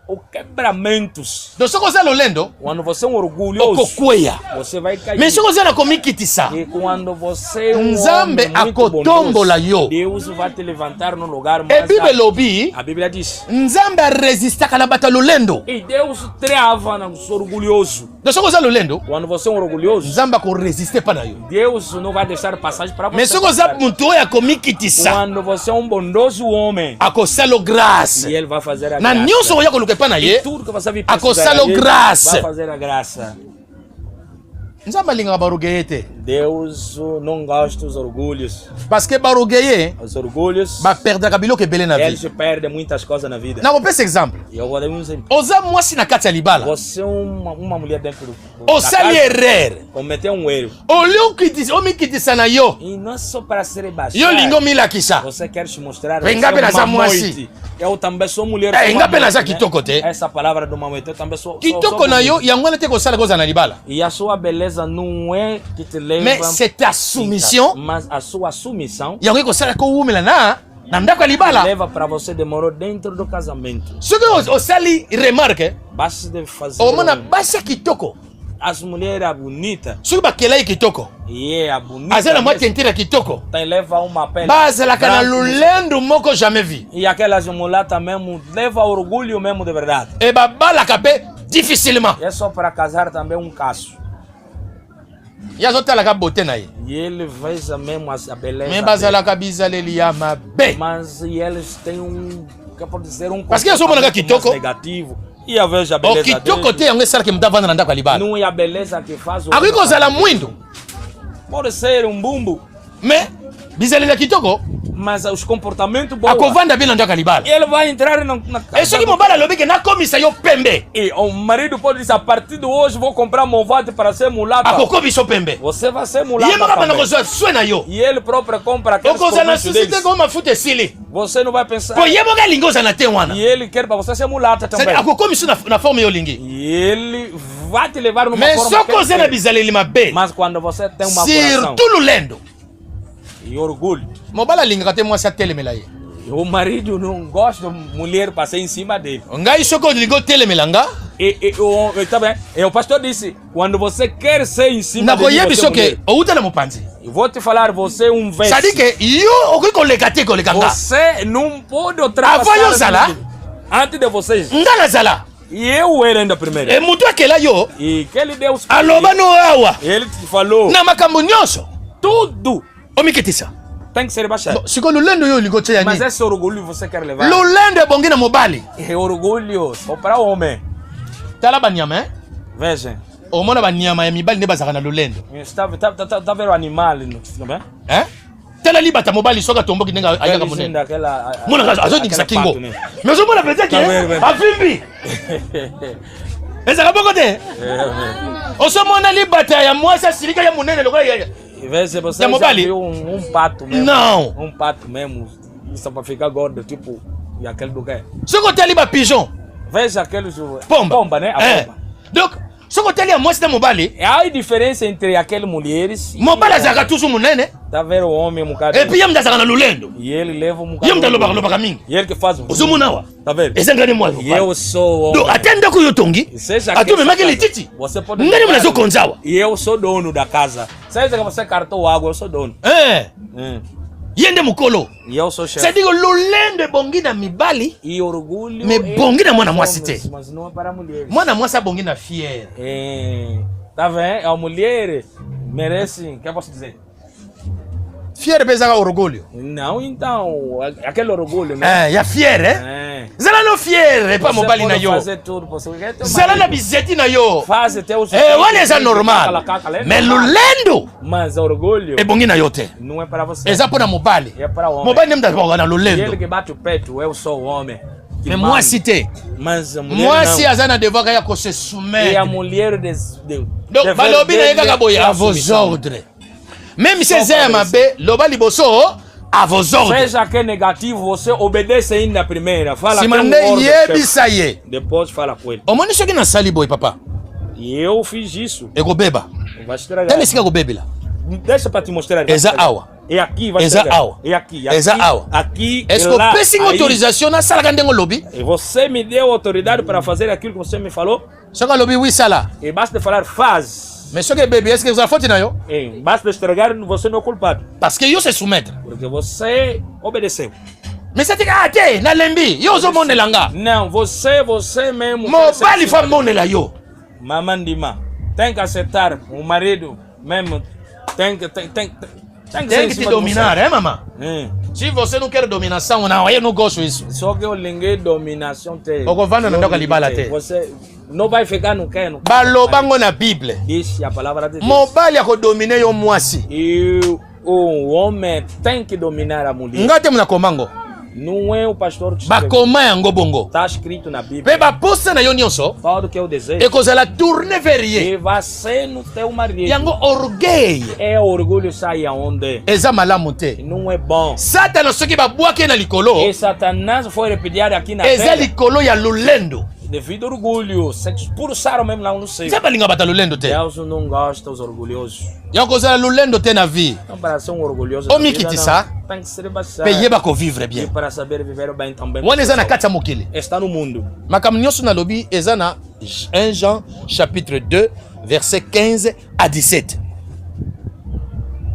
o quebramentos. Donc ce que lolendo, Quando você é orgulhoso, okokweya. você vai cair. Mais ce que na komikitisa, E quando você é Nzambe homem muito akotombola yo. bondoso, Deus vai te levantar no lugar E mais Bible alto. lobi, A Bíblia diz. Nzambe a resistaka na bata lolendo. E Deus trava no orgulhoso. Donc ce que lolendo, Quando você é orgulhoso, Nzambe ko resiste pa na yo. Deus não vai deixar passagem para você. Mais ce que muntu ya komikitisa, Quando você é bondoso homem, akosalo grâce. e ele vai fazer a Na graça. nyonso ya koluka pa na ye, Tudo que você vai akosalo precisar, grâce. vai fazer a graça. Nzambe alinga barugeye te. Deus não gosta dos orgulhos. Parce que barugeye, Os orgulhos, ba perdaka biloko ebele na eles vie. perdem muitas coisas na vida. Na kopesa exemple, E eu vou dar um exemplo. oza mwasi na kati ya libala, Você é uma mulher dentro da osali erreur, cometeu um erro. omikitisa na yo, E não é só para ser baixo. yo lingo milakisa. Você quer se mostrar. Venga você é pela uma za mwasi. moite. Eu também sou mulher. Eh, sou nga uma pela za moite, né? kitoko te. Essa palavra do mamoite, eu também sou. Kitoko na yo, yango wana te kosala koza na libala. E a sua beleza não é que te leva. Mais c'est ta soumission, Mas a sua submissão yango ekosala ko wumela na ndako ya libala. leva para você demorar dentro do casamento. Soki osali remarque, Basta de fazer. omona basi ya kitoko, As mulheres bonitas. soki bakela ye kitoko, E é a bonita. aza na mwa mesmo, tentire ya kitoko, tem leva uma pele. bazalaka na branca. lolendo moko jamais vu. E aquelas mulatas mesmo leva orgulho mesmo de verdade. E babalaka mpe difficilement. E é só para casar também um caso. Ye azotalaka bote na ye, E ele veja mesmo a beleza. me bazalaka bizaleli ya mabe. Mas e eles têm que pode dizer Parce que eu sou monaka comportamento mais kitoko. negativo. E a veja a O beleza kitoko dele. te yango esalaki mutu avanda na ndako ya libala. Não é a beleza que faz o. Akoki kozala mwindo, Pode ser um bumbo, me bizaleli ya kitoko mas os comportamentos bons. akovanda bie na ndako ya libala. Ele vai entrar na E soki mobali alobi ke nakomisa yo pembe, E o marido pode dizer, a partir de hoje vou comprar movate para ser mulata. akokomisa yo pembe. Você vai ser Ye mulata moko banda também. kozwa swe na yo, E ele próprio compra aqueles okozala na produtos susi te deles. ko mafuta esili. Você não vai pensar. Po ye moko alingi ozala na te wana. E ele quer para você ser mulata C'est-à-dire, também. akokomisa na forme yo olingi. E ele vai te levar numa Mais forma soki que oza ele na quer. bizaleli mabe, Mas quando você tem uma coração surtout lolendo, e orgulho, mobali alingaka te mwasi atelemela ye. o marido não gosta de mulher passar em cima dele. Ngai soki olingi otelemela nga, Tá bem? E o pastor disse, quando você quer ser em cima nakoyebi você soki mulher. outa na mopanzi. Eu vou te falar, você é um C'est-à-dire verso. que yo okoki koleka te koleka nga. Você não pode Avant ultrapassar. yo zala, Antes de vocês. nga nazala. E eu era ainda primeiro. E mutu akela yo, E que ele deu os aloba no awa, Ele te falou. na makambo nyonso, Tudo omikitisa. tem que ser baixado. Siko lolendo yo olingi otya Mas nini? esse orgulho você quer levar. Lolendo ebongi na mobali. É orgulho só para homem. Tala banyama, Veja. omona banyama ya mibali nde bazalaka na lolendo. Tá vendo o animal, não é? Tala libata mobali soki atomboki ndenge ayaka monene. Daquela. Mona azodingisa kingo. pato, né? Mais ozomona penza ke afimbi. Ezalaka boko te. Osomona libata ya mwasi asilika ya monene lokola ya. Veja, você Ya já mobali? viu um pato mesmo. Não. Um pato mesmo. Isso para ficar gordo, tipo. E aquele do quê? Soki otali bapigeon, Veja aqueles. pomba. Pomba, né? A pomba. Donc, soki otali ya mwasi na mobali, Há diferença entre aquelas mulheres. mobali azalaka toujours monene, Tá vendo o homem um bocado. epuis ye mutu azalaka na lolendo. E ele leva um bocado. Ye mutu alobaka mingi. E ele que faz. Ozomona awa, Tá vendo? ezangani mwana E eu sou donc homem. ata ndako yo otongi, Seja atomemaki que- lititi, Você pode. ngani mona azokonza awa. E eu sou dono da casa. Seja que você cartou água, eu sou dono. Ye nde mokolo. E eu sou chefe. C'est-à-dire que lolendo ebongi na mibali, E orgulho. Mais é bongi na mwana para mwasi homens, te. Mas não é para mulheres. mwana mwasi abongi na fiere. Tá vendo? A mulher merece. O que eu posso dizer? Fiere mpe ezaka orgulho. Não, então. Aquele orgulho, né? Ya fiere, zala no fiere epa Você mobali na pode yo, fazer tudo possível. zala na bizeti na yo. Faz até os. Wana eza normal, mais lolendo Mas orgulho ebongi na yo te, não é para você. eza mpo na mobali. É para o homem. Mobali nde mutu azalaka na E ele lolendo, que bate o peito, eu sou o homem. Que mais manda. mwasi te. Mas a mulher Mwasi não. aza na devoir kaka kose E a soumettre. mulher Donc balobi na ye kaka boye à vos ordres. Même si eza ya mabe, loba liboso à vos ordres. Seja que é negativo, você obedece ainda primeira. Fala Sima com o nde ordem, yebisa ye. depois fala com ele. Omoni soki nasali boye papa, E eu fiz isso. ekobeba. Vai estragar. Tala esika kobebela, Deixa para te mostrar. eza awa. E aqui vai Eza chegar. awa. E aqui. Eza awa. Aqui. Est-ce e que lá, você tem aí. autorisation na sala kandengo lobby? E você me deu autoridade para fazer aquilo que você me falou? Só que lobby oui sala. E basta falar faz. Mais só que bébé, est-ce que vous avez faute na yo? E basta estragar, você não é culpado. Parce que yo se soumettre. Porque você obedeceu. Mais ça te ate na lembi. Yo zo monela nga. Não, você mesmo. Mobali fa monela yo. Mamandima. Tem que aceitar. O marido mesmo tem que Tem que te dominar, hein, mamãe? Se você não quer dominação, não, eu não gosto disso. Só que eu linguei dominação tem. O governo não toca libala te. Você não vai ficar no que no. Balobango na Bíblia. Diz a palavra de Deus. Mobali ako dominer yo mwasi. E o homem tem que dominar a mulher. Ngate mna komango. Não é o pastor que Bakoma yango bongo. está escrito na Bíblia. Pe ba posa na yo nyonso. Tudo que eu desejo. E kozala tourner verie. E vai ser no teu marido. Yango orgueil. É orgulho sai aonde? Eza malamu te. Não é bom. Satana soki babwake na likolo. E Satanás foi repudiado aqui na Eza terra. likolo ya lulendo. Devido ao orgulho, se expulsaram mesmo lá no céu. Nzambe alinga bata lulendo te. Deus não gosta dos orgulhosos. Yango kozala lulendo te na vie. Não para ser um orgulhoso. O mikitisa. Tem que ser baixado. Pe yeba ko vivre E bien. para saber viver bem também. Wana eza na kati ya mokili. Está no mundo. Makambo nyonso na lobi eza na 1 Jean chapitre 2 verset 15 à 17.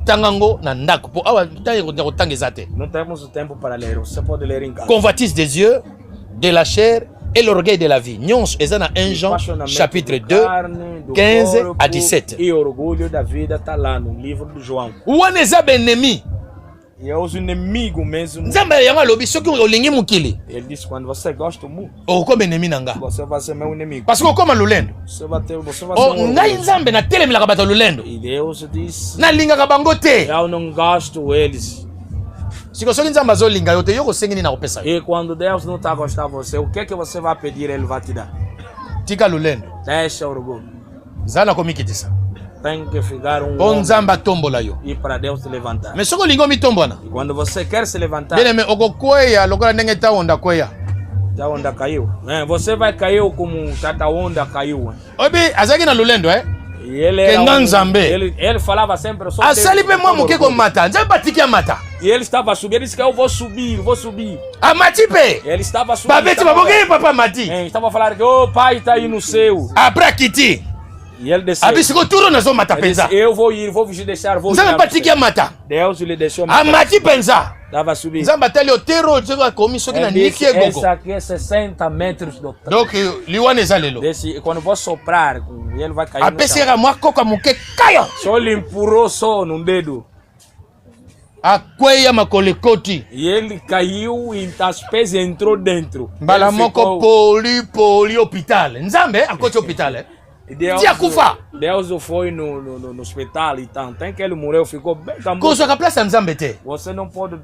Tangango na ndako po awa tango kotanga eza te. Não temos o tempo para ler. Você pode ler em casa. Convoitise des yeux, de la chair et l'orgueil de la vie. Nyonso eza na 1 Jean chapitre 2 15 à 17. E orgulho da vida está lá no livro do João. Wana eza benemi. E é os inimigos mesmo. Nzambe yango lobi soki olingi mokili. Ele disse quando você gosta muito, okoma enemi na nga. você vai ser meu inimigo. Parce que okoma lulendo. Você vai ser Ngai nzambe natelemelaka bato lulendo. E Deus disse, nalingaka bango te. eu não gosto eles. Siko soki nzambe azolinga yo te yo kosengi nini nakopesa yo. E quando Deus não está gostando de você, o que é que você vai pedir, ele vai te dar. Tika lulendo. Deixa orgulho. Zana komikitisa. Tem que ficar um Po homem nzambe atombola yo. e para Deus te levantar. Mais soko olingi omitomboana. E quando você quer se levantar, Bien-aimé, okokweya lokola ndenge ta onda kweya. já onda caiu. Você vai cair como tata onda caiu. Obi azaki na lulendo E ele era Kenga Nzambe. ele falava sempre só asali pe mwa moke komata nzambe batiki amata. E ele estava subindo, ele disse que eu vou subir. Amati pe. Ele estava subindo. Babeti baboke papa mati. Estava falando que o pai está aí no céu. Après akiti. E ele desceu. Abisiko turo nazo mata Ele disse, penza. eu vou ir, vou deixar, vou ir. Nzambe batiki amata. Deus lhe deixou. Amati penza. Estava subindo. Nzambe ateli otero tseko komi soki na Ele disse, niki gogo. essa aqui é 60 metros do Donc liwana eza lelo. desse, quando vou soprar, ele vai cair no Apesi chão. yaka mwa koka moke kaya. Só ele empurrou só no dedo. Akweya makole koti. E ele caiu e as pés entrou dentro. Mbala Ele moko poli hospital. Nzambe akoti hospital E Deus, Dia kufa. Deus foi no hospital e tal. Tem que ele morreu, ficou bem também. kozwaka place ya nzambe te. Você não pode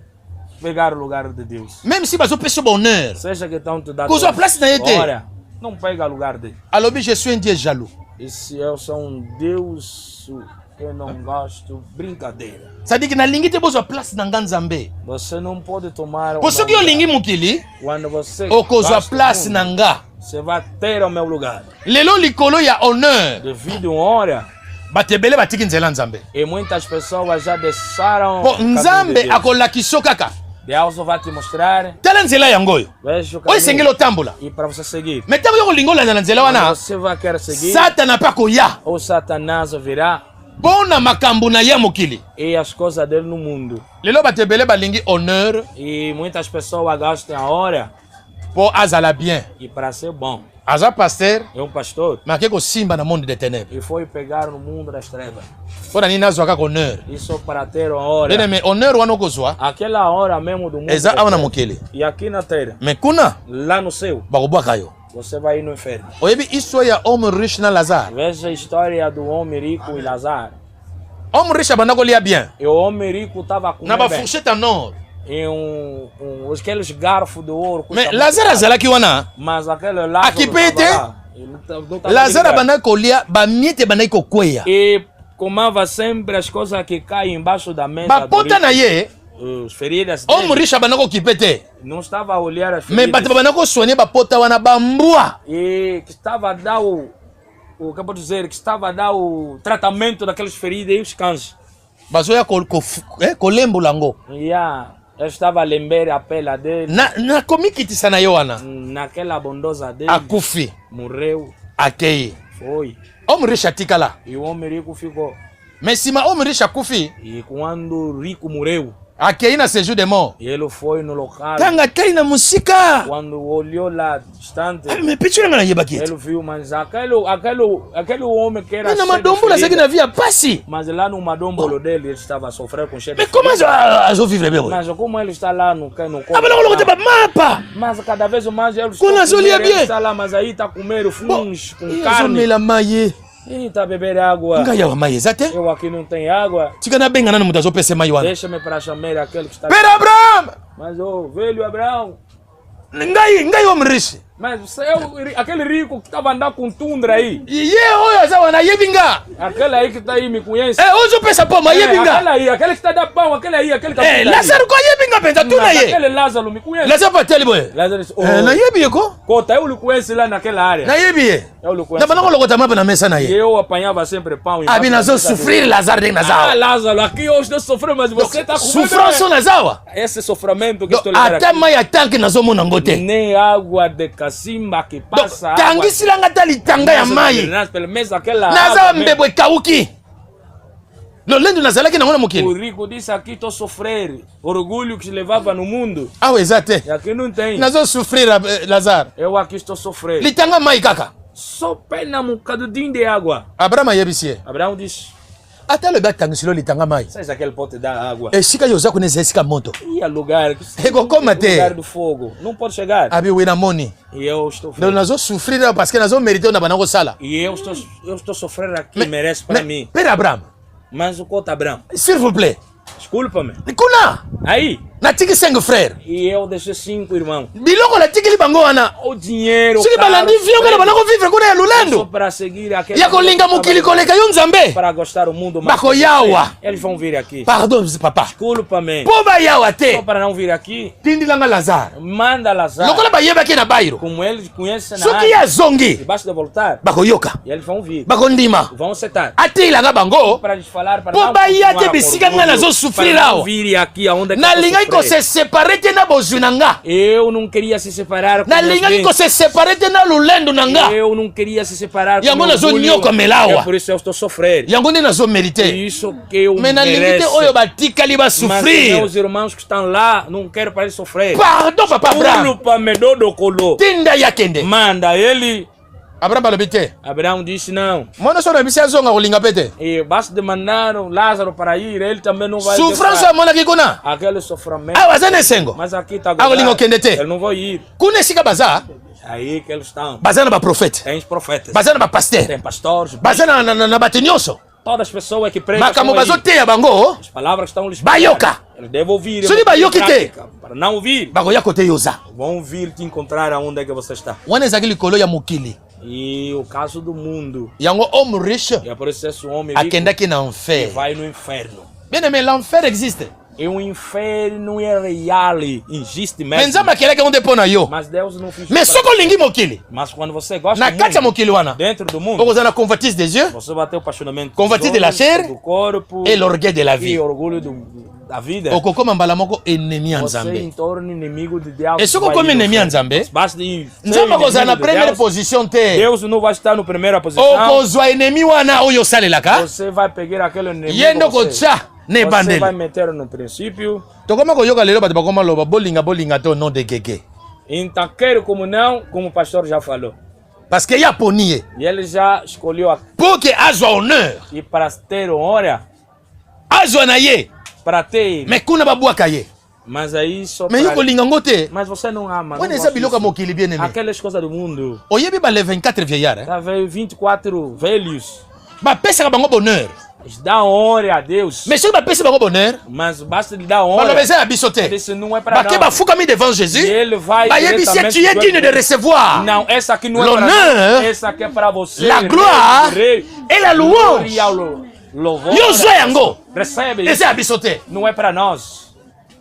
pegar o lugar de Deus. Même si bazopesa bonheur. Seja que estão te dando. Kozwa place na ye te. Olha, não pega o lugar dele. Alobi je suis un dieu jaloux. Esse eu sou um Deus que não gosto brincadeira. Sadiki nalingi te bozwa place na nga nzambe. Você não pode tomar. Po soki olingi mokili Quando você okozwa gosta place muito, na nga. você vai ter o meu lugar. Lelo likolo ya honneur. Devido a hora. Bato ebele batiki nzela nzambe. E muitas pessoas já deixaram. Po o caminho de nzambe Deus. akolakisa kaka. Deus vai te mostrar. Tala nzela yango oyo. Veja o Oyo esengeli caminho. otambola. E para você seguir. Me ntango yo kolinga olanda na nzela Quando wana você vai querer seguir. satana mpe akoya O Satanás virá. mpo na makambo na ye mokili. E as coisas dele no mundo. Lelo bato ebele balingi honneur E muitas pessoas gastam a hora. mpo azala bien. E para ser bom. Aza pasteur É um pastor. me ake kosimba na monde de ténèbres. E foi pegar no mundo das trevas. mpo na nini azwa kaka honneur. Isso para ter a hora. Bien-aimé, honneur wana okozwa Aquela hora mesmo do mundo. eza das awa na trevas. mokili. E aqui na terra. me kuna Lá no céu. bakobwaka yo. Você vai ir no inferno. oyebi histoire ya homme riche na lazare. Veja a história do homem rico e Lazaro. homme riche abanda kolia bien E o homem rico estava com na bafourchette en or. em aqueles garfos de ouro. me lazare azalaki wana Mas aquele Lázaro Aqui pete? estava lá. Ele não estava lazare ligado. abandaki kolia bamiete ebandaki kokweya. E comava sempre as coisas que caem embaixo da mesa. bapota do na rico. ye As feridas homme dele. riche abandaki kokipe te. Não estava a olhar as me feridas. bato babandaki kosoigne bapota wana bambwa. E que estava a dar o que eu posso dizer, que estava a dar o tratamento daquelas feridas e os cães. bazoya kolembola ngo. Yeah. Eu estava a lembrar a pele dele. Na komikitisa na yo wana. Naquela bondosa dele. Akufi. Morreu. Akei. Foi. Homem rico atikala. E o homem rico ficou. Mas se o homem rico akufi. E quando o rico morreu. Akei na séjour de mort. Ele foi no local. Tanga kai na musika. Quando olhou lá distante. Me pichura na yeba kiti. Ele viu, mas aquele homem que era. Na madombola saki na via pasi. Mas lá no madombolo dele ele estava a sofrer com cheiro. Mais comment azo vivre bem? Mas como ele está lá no corpo. Abana coloca ba mapa. Mas cada vez mais ele está lá, mas aí está a comer fungo com carne. Ele maie. Eita, beber água. Ngai maie exate. Eu aqui não tenho água. Tika na benga na muda zo pese mai wana. Deixa-me para chamar aquele que está. Pera Abraham. Mas o velho Abraão. Ngai homem rico. Mas você é aquele rico que estava andando com tundra aí. Olha essa wana yebinga. Aquele aí que está aí me conhece. Hoje eu penso pô, mas yebinga. Aquele que está da pão, aquele que está. Lázaro ko yebinga pensa tu na ye. Aquele Lázaro me conhece. Lázaro pateli boy. Lázaro. Na yebi ko? Cota, eu lhe conheço lá naquela área. Na yebi. Eu lhe conheço. Na bana colocou mapa na mesa na ye. Eu apanhava sempre pão. Abi nazo sofrer Lázaro de Nazao. Lázaro, aqui hoje não sofreu, mas você está com sofrência Nazao. Esse sofrimento que estou lhe até mais ataque na zona ngote. Nem água de cacimba que passa. Tangi silanga tali tanga ya mai. Pelo menos aquela. Nazao mbebwe kauki. Lolendo nazalaki naona mukili. O rico disse aqui estou sofrer. Orgulho que se levava no mundo. Exato. E aqui não tem. Nazo sofrer Lázaro. Eu aqui estou sofrendo. Litanga mai kaka. Só pena um bocadinho de água. Abraão yebisie. Abraão disse. Até le batang silo litanga mai. Sai aquele pote da água. Esika yoza kuneza esika moto. E a lugar. Lugar do fogo. Não pode chegar. Abi wina moni. E eu estou. Donc nazo sofrer parce que nazo mériter na banango sala. E eu estou sofrendo aqui, merece para mim. Pera Abraão. Mas o cota Abraão. S'il vous plaît. Desculpa-me. Kuna. Aí. Na tiki 5 frères. E eu deixei 5 irmãos. Biloko la tiki libango wana. O dinheiro. Siki balandi viu que banango vivre kuna ya lulendo. Só para seguir aquele. Ya kolinga mukili koleka yo nzambe. Para gostar o mundo mais. Bako yawa. Eles vão vir aqui. Pardon papa. Desculpa-me. Poba yawa te. Só para não vir aqui. Tindilanga Lázaro. Manda Lázaro. Lokola bayeba ke na bairo. Como eles conhecem na Soki ya zongi. E basta voltar. Bako yoka. E eles vão vir. Bako ndima. Vão sentar. Atilanga bango. Para lhes falar para Poba ya te bisika nga nazo sofrer awa. Vir aqui aonde na linga iko se separer te na bozunanga. Eu não queria se separar com na linga iko se separer te na lulendo nanga. Eu não queria se separar com yango nazo nyoka melawa. Por isso eu estou sofrendo. Yango ndi nazo mériter. Isso que eu mereço. Mas na linga oyo batikali ba sofrer. Mas meus irmãos que estão lá não quero para eles sofrer. Pardon papa Abraham. Para me dodo colo. Tinda yakende. Manda ele. Abraham balobite. Abraão disse não. Mona só na bisia zonga kolinga pete. E basta demandar Lázaro para ir, ele também não vai. Souffrance mona kikona. Aquele sofrimento. Wazane sengo. Mas aqui está kolinga kendete. Ele não vai ir. Kuna sika baza. Aí que eles estão. Bazana ba profeta. Tem profetas. Bazana ba pasteur. Tem pastores. Bazana na batinyoso. Todas as pessoas que pregam. Makamo bazoteya bango. As palavras estão lhes bayoka. Eles devem ouvir. Suni bayoki te. Para não ouvir. Bagoya kote yoza. Vão vir te encontrar aonde é que você está. Wana ezaki likolo ya mokili. E o caso do mundo. Yango homme riche. E é por isso esse homem rico akendaki na enfer. Vai no inferno. Bien aimé, l'enfer existe. E o inferno é real, existe mesmo. Nzambe akelaki onde pona yo. Mas Deus não fez. Mais soko lingi mokili. Mas quando você gosta na kati ya mokili wana. Dentro do mundo. Okoza na convoitise des yeux. Você vai ter o apaixonamento convoitise de la chair. Do corpo. Et l'orgueil de la vie. E orgulho da vida. Okokoma mbala moko ennemi ya Você Nzambe. entorna inimigo de Deus. E soko komi ennemi ya Nzambe. Nzambe okoza na première position te. Deus não vai estar na primeira posição. Okozwa ennemi wana oyo osalelaka. Você vai pegar aquele inimigo. Yendo kotya. Você vai meter no princípio. Tokoma koyoka lelo bato bakoma loba bolinga te au nom de Gege. Então quero como não, como o pastor já falou. Parce que ya ponie. E ele já escolheu a pour que azwa honneur. E para ter honra. Azwa na ye. Para ter. Mais kuna babwaka ye. Mas aí só. Mais yoko linga ngote. Mas você não ama. Quando essa biloka mokili bien aimé. Aquelas coisas do mundo. Oyebi ba les 24 vieillards. Tá vendo 24 velhos. Ba pesa bango bonheur. Dá honra a Deus. Mais se ba pesa bango bonheur. Mas basta lhe dar honra. Ba beza bisote. Isso não é para nós. Ba ke ba fuka mi devant Jésus. E ele vai. Ba yebi se tu es digne de recevoir. Não, essa aqui não é para nós. Essa aqui é para você. La gloire et la louange. Louvor. Yozo yango. Recebe. Esse é bisote. Não é para nós.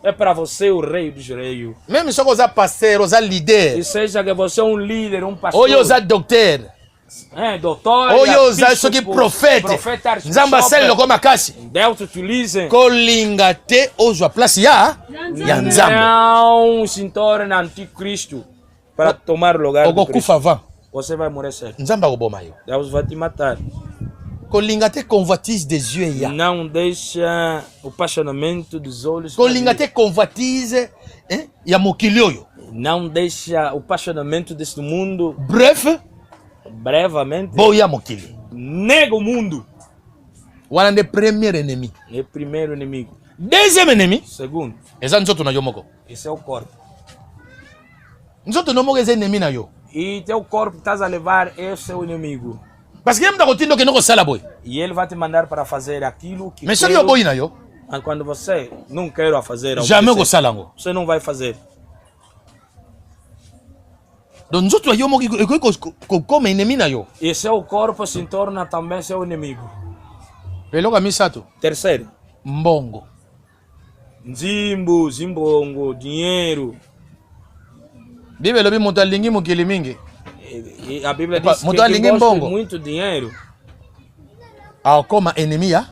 É para você o rei dos reis. Même se você pasteur, você líder. E seja que você é líder, pastor. Ou você docteur. doutor, oyo oza soki profete nzambe asali loko makasi Deus utiliza. kolinga te ozwa place ya nzambe Não se torna anticristo para tomar o lugar do okokufa Cristo. avant Você vai morrer certo. nzambe akoboma yo Deus vai te matar. kolinga te convoitise des yeux eya Não deixa o apaixonamento dos olhos. kolinga te convoitise ya mokili oyo Não deixa o apaixonamento deste mundo. bref Brevemente. boya mokili Nega o mundo. wana nde premier ennemi É o primeiro inimigo. deuxième ennemi Segundo, eza nzoto na yo moko esse é o corpo. nzoto no moko eza ennemi na yo E teu corpo que estás a levar é o seu inimigo. parce que ye mutu akotinda okende kosala boye E ele vai te mandar para fazer aquilo que mais soki quero, oboyi na yo mas quando você não quer fazer algo, jamais okosala yango você não vai fazer. donc nzoto ya yo moko ekoki kokoma ennemi na yo E seu corpo se torna também seu inimigo. eloko ya misato Terceiro, mbongo nzimbo, zimbongo, dinheiro. bible elobi moto alingi mokili mingi E a Bíblia Opa, diz que mudou a quem língua em gosta de bongo. muito dinheiro, akoma ennemi ya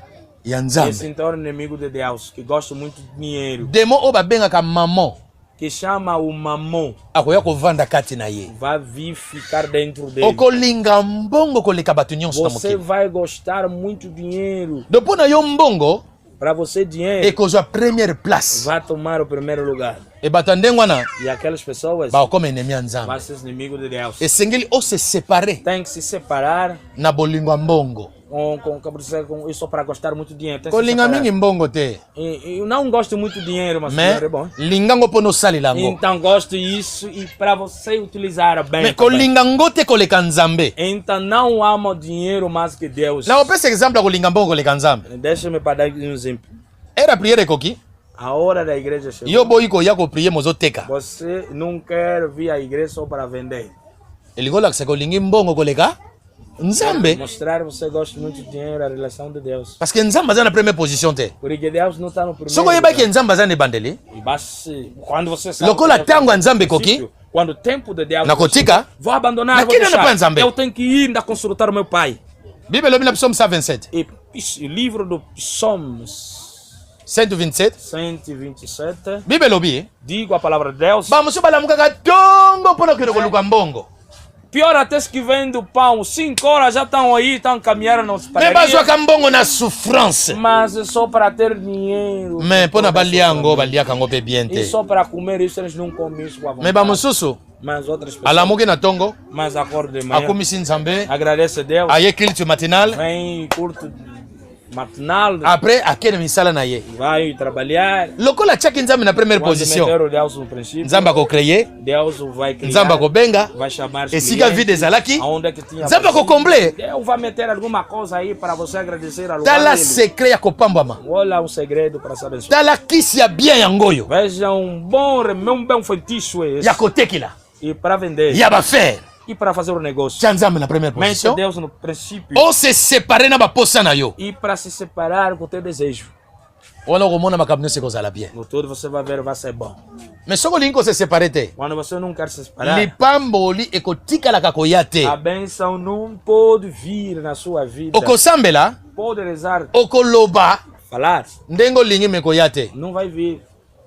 ele nzambe se torna inimigo de Deus, que gosta muito de dinheiro, demo oyo babengaka mamon que chama o mamão, akoya kovanda kati na ye vai vir ficar dentro dele. okolinga mbongo koleka bato nyonso na Você mokili vai gostar muito de dinheiro. do mpo na yo mbongo Para você, dinheiro ekozwa première place vai tomar o primeiro lugar. e bato ya ndenge wana E aquelas pessoas bakokoma ennemi ya vão nzambe ser inimigo de Deus. esengeli ose separe Tem que se separar na bolingo ya mbongo com isso para gostar muito de dinheiro. Tem que se kolinga separar. mingi mbongo te Eu não gosto muito de dinheiro, mas mais dinheiro é bom. linga ngo mpo nosalela yango Então gosto disso e para você utilizar bem. mais também. kolinga ngo te koleka nzambe Então não amo o dinheiro mais que Deus. na kopesa exemple ya kolinga mbongo koleka nzambe Deixa-me para dar um exemplo. era priere ekoki A hora da igreja chegou. yo boyi koya koprie mozoteka Você não quer vir à igreja só para vender. elingi olakisa kolingi mbongo koleka nzambe Mostrar que você gosta muito de dinheiro, a relação de Deus. parce que nzambe aza na première position te Porque Deus não está no primeiro soko oyebaki lugar. nzambe aza na ebandeli E basi, quando você sabe lokola que Deus ntango ya nzambe no ekoki princípio, quando o tempo de Deus nakotika vou abandonar, vou Naquele não deixar. põe Nzambe. Eu tenho que ir ainda consultar o meu pai. bible elobi na psaume 127 E o livro do Psalms 127 127, bible elobi digo a palavra de Deus. bamosusu balamukaka ntongo mpo na kokende koluka mbongo Pior até que vem do pão, 5 horas já estão aí, estão caminhando nas me padarias. bazwaka mbongo na souffrance Mas é só para ter dinheiro. me mpo na balia yango sofrimento. baliaka yango mpe bien E te só para comer isso eles não comem isso com a me vontade. bamosusu Mas outras pessoas. alamuki na ntongo Mas acorda de manhã. akumisi nzambe Agradece a Deus. aye culture matinal Vem curto matinal. après akende misala na ye Vai trabalhar. lokola atiaki nzambe na première Quando position meter o Deus no princípio. nzambe akokreye Deus vai criar. nzambe akobenga Vai chamar os esika clientes. vide ezalaki Aonde é que tinha nzambe vazio. akokomble Deus vai meter alguma coisa aí para você agradecer a lugar tala dele. secret ya kopambwama Olha um segredo para saber isso. tala kisi ya bien yango oyo Veja um bom feitiço esse. ya kotekela E para vender. ya bafere E para fazer o negócio. tia nzambe na première Mente position Deus no princípio. ose separe na baposa na yo E para se separar com o teu desejo. wana okomona makambo nyonso ekozala bien No todo você vai ver, vai ser bom. mais soki olingi kose separe te Quando você não quer se separar, lipamboli ekotikalaka koya te a bênção não pode vir na sua vida. okosambela Pode rezar, okoloba falar, ndenge olingi me koya te não vai vir.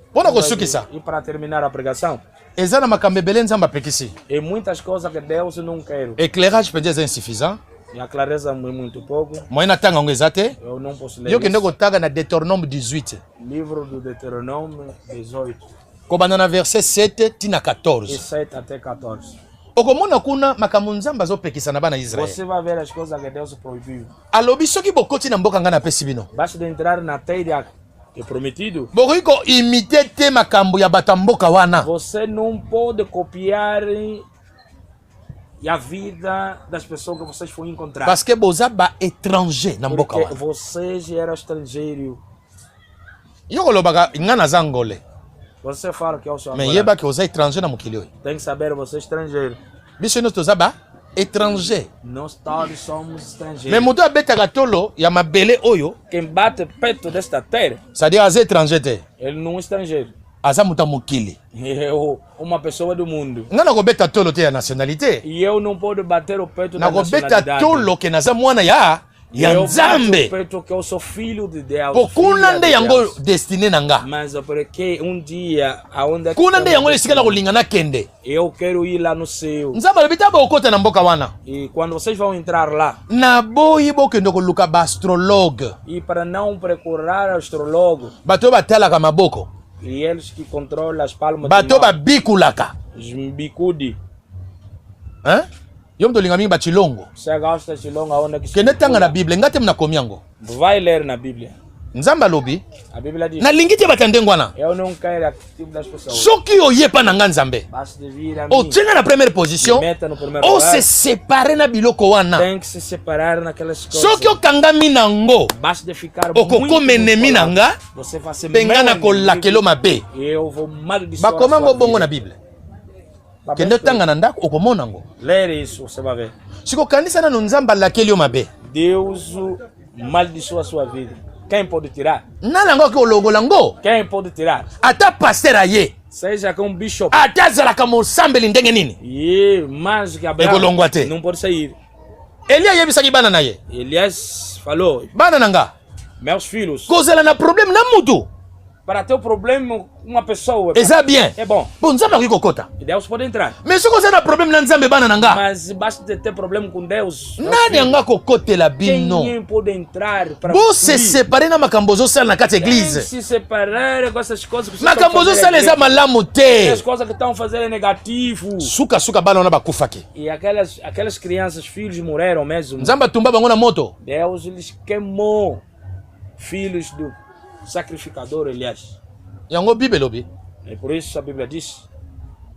mpo na Não vai kosukisa vir. E para terminar a pregação, eza na makambo ebele nzambe apekisi e muitas coisas que Deus não quer. éclairage mpenza eza insuffisant E a clareza é muito pouco. moyen na tanga yango eza te Eu não posso ler yo kende isso. kotanga na deutéronome 18 Livro do Deuteronômio 18, kobanda na verset 7 tina e 14 7 até 14. okomona kuna makambo nzambe azopekisa na bana ya Você israele vai ver as coisas que Deus proibiu. alobi soki bokoti na mboka ngai napesi bino Basta de entrar na terra que é prometido. bokoki koimite te makambo ya bato ya mboka wana Você não pode copiar a vida das pessoas que vocês foram encontrar. parce que boza baétranger na mboka Porque wana vocês eram estrangeiros. yo kolobaka ngai naza ngole Você fala que é o seu me angolano. yebaki oza étranger na mokili oyo Tem que saber você é estrangeiro. biso nyonso toza baétranger Nós todos somos me estrangeiros. moto abetaka tolo ya mabele oyo Quem bate perto desta terra, c'est-à-dire aza étranger te ele não é estrangeiro. aza muta mokili. Uma pessoa do mundo. Nga na kobeta tolo te ya nationalité. E eu não posso bater o peito Na da kobeta nacionalidade. tolo ke naza mwana ya Eu Nzambe. bato o peito que eu sou filho de Deus. Pokuna filha nde de yango Deus. destiné nanga. Mas é porque dia aonde Kuna nde yango esika na kolingana kende. eu quero ir lá no céu. Nzambe alobita ba okota na mboka wana. E quando vocês vão entrar lá, Na boyi bokende koluka ba astrologue. e para não procurar astrologo, Bato batalaka maboko. e eles que controlam as palmas Bato de mão, babikulaka. os bicude. Hein? Yo mtolinga mingi bachilongo. Você gosta de longa onda que se Kende tanga na Bible ngate mna komiango. vai ler na Bíblia. Nzambe alobi A Bíblia diz: na lingite batandengwana. eu não quero a tipo das pessoas. Soki oyepa na nga Nzambe. Basta de vir a O mim. tsenga na première position. Meta no primeiro O lugar. se séparer na biloko wana. Tem que se separar naquelas coisas. Soki okangami nango. Basta de ficar Okokoma enemi na nga. Você vai ser Penga na meu kolakelo mabe. inimigo, e eu vou maldiçoar Bakoma a sua ngo bongo vida. na Bible. Kende tanga na ndako okomona ngo. Ler isso, você vai ver. Siko kanisa na Nzambe alakeli yo mabe. Deus maldiçoa a sua vida. Quem pode tirar? Na lango ke ologola ngo. Quem pode tirar? Ata pasteur aye. Seja com um bishop. Ata azalaka mosambeli ndenge nini. E mais que Ekolongwa te. não pode sair. Eli ayebisaki bana na ye. Elias falou: Bana na nga. meus filhos, Kozala na problème na mutu. para ter o problema com uma pessoa Eza bien. é bom. Bon Nzambe akoki kokota. E Deus pode entrar. Mais soki oza na problème na Nzambe bana na nga. Mas basta de ter problema com Deus. meus Nani filhos. anga kokotela bino. Quem pode entrar para Bo se séparer na makambo ozosala na kati ya église. se separar com essas coisas que vocês Makambo estão ozosala eza fazendo. malamu As te. coisas que estão fazendo é negativo. Suka bana wana bakufaki. E aquelas crianças, filhos morreram mesmo. Nzambe atumba bango na moto. Deus lhes queimou. Filhos do sacrificador Elias. Yango Bible lobi. E por isso a Bíblia diz: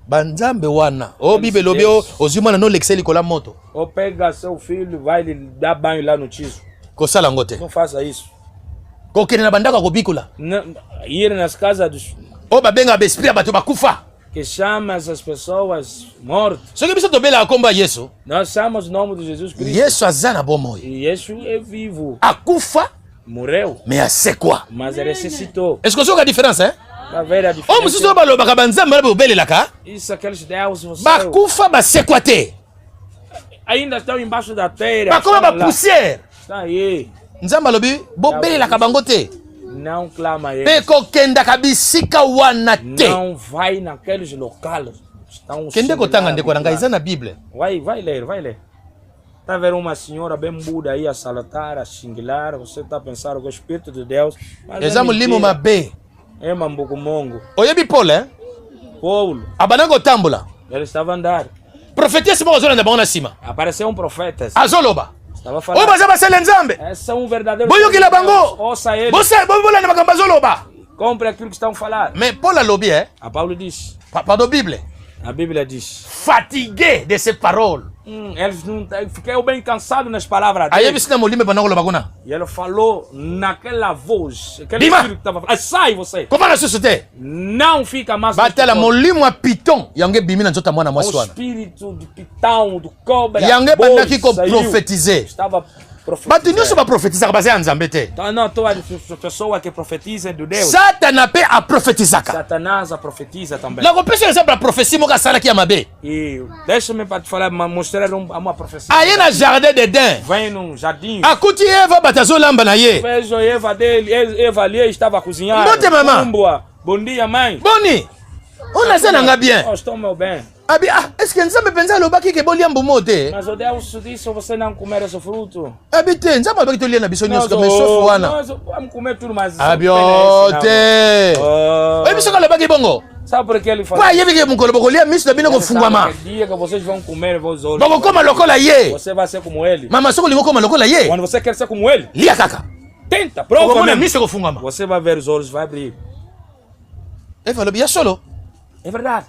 Banzambe wana. O Bible lobi ozwi mwana no lekisa likola moto. ou pega seu filho, vai lhe dar banho lá no tiso. Kosala yango te. Não faça isso. Kokende na bandako kobikula. Ir nas casas dos O babenga besprit ya bato bakufa. que chama essas pessoas mortas. Soki biso tobelaka kombo ya Yesu. Nós chamamos o nome de Jesus Cristo. Yesu aza na bomoi. E Jesus é vivo. Akufa Morreu, mais asekwa. mas ele ressuscitou. Est-ce que ozoka différence hein? Pra ver a O diferença. mosusu balobaka banzambe bana bobelelaka. Isso, aqueles Deus, você Bakufa basekwa te. ainda estão embaixo da terra. Bakoma estão lá. bapoussière. Está aí. Nzambe alobi bobelelaka bango te. Não clama ele. Mpe kokendaka bisika wana te. Não vai naqueles locais. Estão Kende kotanga similares. ndeko na ngai eza na Bible. Vai ler, vai ler. Está a ver uma senhora bem muda aí a saltar, a xinguilar. Você está a pensar que é o Espírito de Deus. Mas Eza mulimo mentira. mabe. É mambucumongo. Oyebi Paul hein? Paulo, Abana kotambola. ele estava a andar. Prophétesse moko azolanda bango na nsima. Apareceu um profeta. Azoloba. Estava a Oyo falar. baza basala Nzambe. Esse é um verdadeiro. Boyokela Deus. bango. Ouça ele. Bolanda makambo azoloba. Compre aquilo que estão a falar. Mais Paul alobi hein? A Paulo diz. Pardon Bible. A Bíblia diz. Fatigué de ces paroles. Eles não fiquei bem cansado nas palavras dele. Ayebi sina molime bana koloba kuna. E ele falou naquela voz. Aquele Bima. espírito que estava falando. Sai você. Kova na susu te. Não fica mais. Batala neste corpo. molimo ya piton yango ebimi na nzota mwana mwasi O wana. espírito de pitão, do cobra. Yango boi, ebandaki saiu. koprofetize. Estava Bato nyonso profetizando. baprofetizaka baza ya Nzambe te. Então, não, toda pessoa que profetiza do Deus. Satana mpe aprofetizaka. Satanás a profetiza também. nakopesa exemple ya profesi moko asalaki ya mabe. E deixa-me para te falar, mostrar uma profecia. Aye na jardin d'Eden. Vem num jardim. Akuti Eva bato azolamba na ye. Vejo a Eva dele, Eva ali estava a cozinhar. Bote, mamã. Umbua. Bom dia, mãe. Boni ona aza nanga bien. Oh, estou meu bem. Abi eske Nzambe mpenza alobaki ke bolia mbumo te. Mas o Deus disse você não comer esse fruto. Abi te Nzambe alobaki tolia na biso nyonso Nós, kama esofu wana. nós vamos comer tudo, mas... Abi não. te. Oh. Oyebi soki alobaki bongo. Sabe por que ele Po falou? ayebi ke mokolo bokolia miso na bino Ele sabe kofungwama. que dia que vocês vão comer vos olhos. Bokokoma lokola ye. Você vai ser como ele. Mama soko lingo koma lokola ye. Quando você quer ser como ele, Lia kaka. tenta, prova Okomona mesmo. miso kofungwama. Você vai ver os olhos, vai abrir. Eva alobi ya solo. É verdade.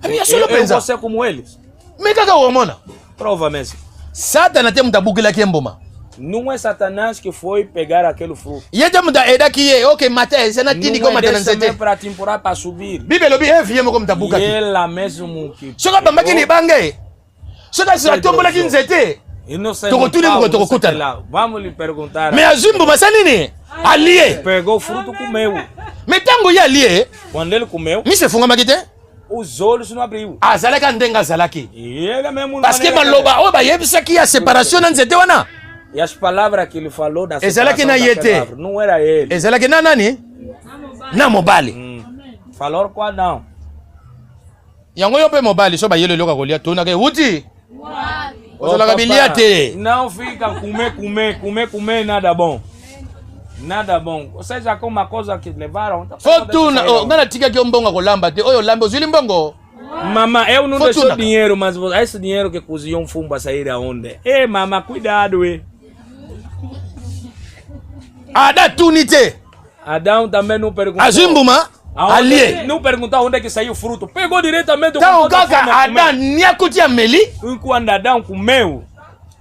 Abi ya solo Eu penza. vou ser como eles. Me kaka okomona. Prova mesmo. Satana te mutu abukelaki mbuma. Não é Satanás que foi pegar aquele fruto. Ye te mutu aedaki ye. Ok mata eza na tindi ko Não é mata na desse mesmo nzete. para te empurrar para subir. Bible alobi Eve ye moko mutu E abukaki. ela mesmo que... Soki abambaki libange. Soki atombolaki nzete. Eu não sei. Toko tuli Paulo, moko toko não sei kutana. lá. Vamos lhe perguntar. Me azwi mbuma sa nini? Alie. Pegou o fruto, comeu. Mais tango ya lié, Quando ele comeu, mi se funga makite. os olhos não abriu. Azalaka ndenga zalaki. E ele mesmo Parce que maloba o ba yebisa ki ya séparation na nzete wana. E as palavras que ele falou na Ezalaki na yete. não era ele. Ezalaki na nani? Na mobali. Falou com Adão. Yango yo pe mobali so ba yelo loka kolia tona ke wuti. Ozalaka bilia te. Não fica comer nada bom. Nada bom. Ou seja, com uma coisa que levaram. Fortuna, ngana tika ki ombonga kolamba te. Oyo lambo zili mbongo. Mama, eu não Fortuna. deixou dinheiro, mas esse dinheiro que cozinhou um fumo para sair aonde? Ei, mama, cuidado, Ada tunite. Adão também não perguntou. Azimbuma. Ali. Não perguntou onde é que saiu o fruto. Pegou diretamente Então kaka Ada niakuti ameli. Quando Adão comeu,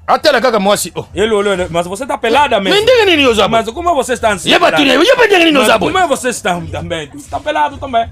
Atela kaka mwasi. ele olhou, mas você está pelada mesmo. Mendenge nini yozabo? Mas como você está assim? Yeba tuni, yeba ndenge nini Mas yozabo? como é você está também? Você está pelado também.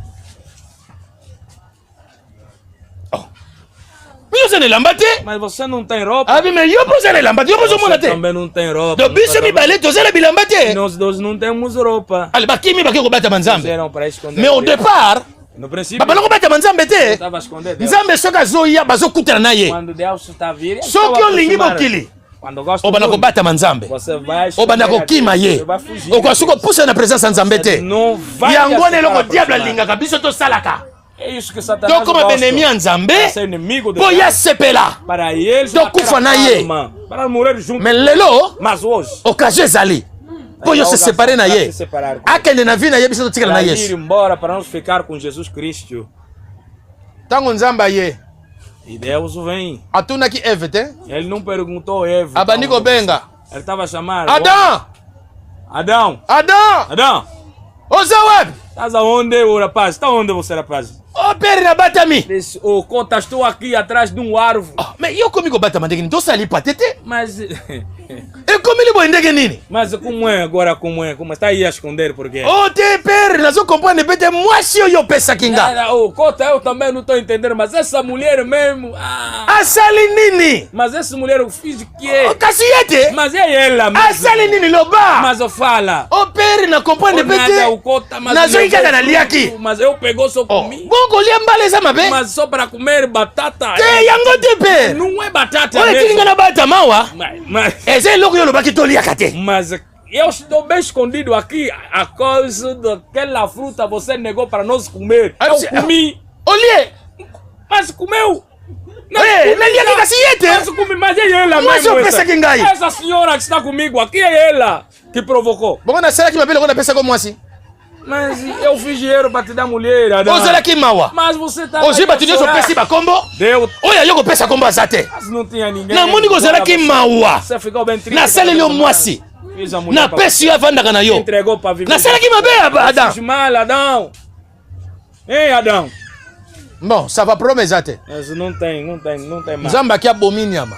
Yo ne lambate. Mas você não tem roupa. Abi me yo posa ne lambate, yo posa mona Você te. também não tem roupa. Do biso mi balé tozela bilambate. Nós dois não temos roupa. Ale bakimi baki ko bata manzambe. Fizeram para esconder. Mais au départ, No princípio, baba loko bata manzambe te. estava escondendo. Deus. Nzambe soka zoya bazokutana na ye. Quando Deus está vir, Soki olingi bokili. Quando gosta Obana ko bata manzambe. você vai Obana ko kima ye. Você vai fugir. Okwasuko pusa na présence ya Nzambe te. Não vai. Yango ne loko diable alingaka biso to salaka. É isso que Satanás To koma benemi ya Nzambe. Ser inimigo de Po ya Deus. sepela. Para eles. To kufa na ye. Para morrer junto. Mais lelo, Mas hoje. occasion ezali. Po yo se séparer na ye. Akende na vie na ye biso to tikala na Ir Yesu. embora para nós ficar com Jesus Cristo. Tango Nzambe ye. E Deus vem. Atunaki Eve te. Ele não perguntou Eva. Abaniko benga. Ele estava chamando. Adam! Adão. Adam! Adão. Oza web! Estás aonde, ô rapaz? Está onde você, rapaz? O pere na batami. Disse, ô, conta, estou aqui atrás de um árvore. Mais yo komi ko batama ndenge nini? Tosali patete. Mas. E komi libo ndenge nini? Mas como é agora? Como é? Como está aí a esconder? Por quê? O te pere nazo comprendre pete mwasi oyo pesa kinga. Ô, conta, eu também não estou entendendo. Mas essa mulher mesmo. Asali nini? Mas essa mulher eu fiz o quê? O kasiyete. Mas é ela mesmo. Asali nini loba? Mas eu fala. O pere na comprendre Nada, o pete. conta, mas Nazo eu ikaka na levei liaki. tudo, mas eu pegou só comi. Bongo lia mbale za mabe. Mas só para comer batata. Te yango te pere. Não é batata Oye mesmo. tilinga na batama wa. Mas Eze eloko yo lobaki toliaka te. Mas eu estou bem escondido aqui a causa daquela fruta você negou para nós comer. Eu comi. Olie. Mas comeu. Oye, naliaki kasiyete. Mas comi, mas é ela Moi, mesmo. eu pensei que ngai. Essa senhora que está comigo aqui é ela que provocou. Bongo na sala ki mabe loko na pesa ko mwasi. Mas eu fiz dinheiro para te dar mulher. Adão. Ozala ki mawa. Mas você tá. Ozi batu nyonso pesi bakombo. Deu. Oyo yo kopesa kombo aza te. Mas não tinha ninguém. Na moni kozalaki mawa. Você ficou bem triste. Nasaleli yo mwasi. Fiz a mulher Na pra- pesi yo avandaka na yo. Entregou para viver. Nasalaki mabe Adam. Fiz mal, Adão. Ei, Adão. Bon, ça va promesa eza te. Mas não tem mais. Nzambe aki abomi nyama.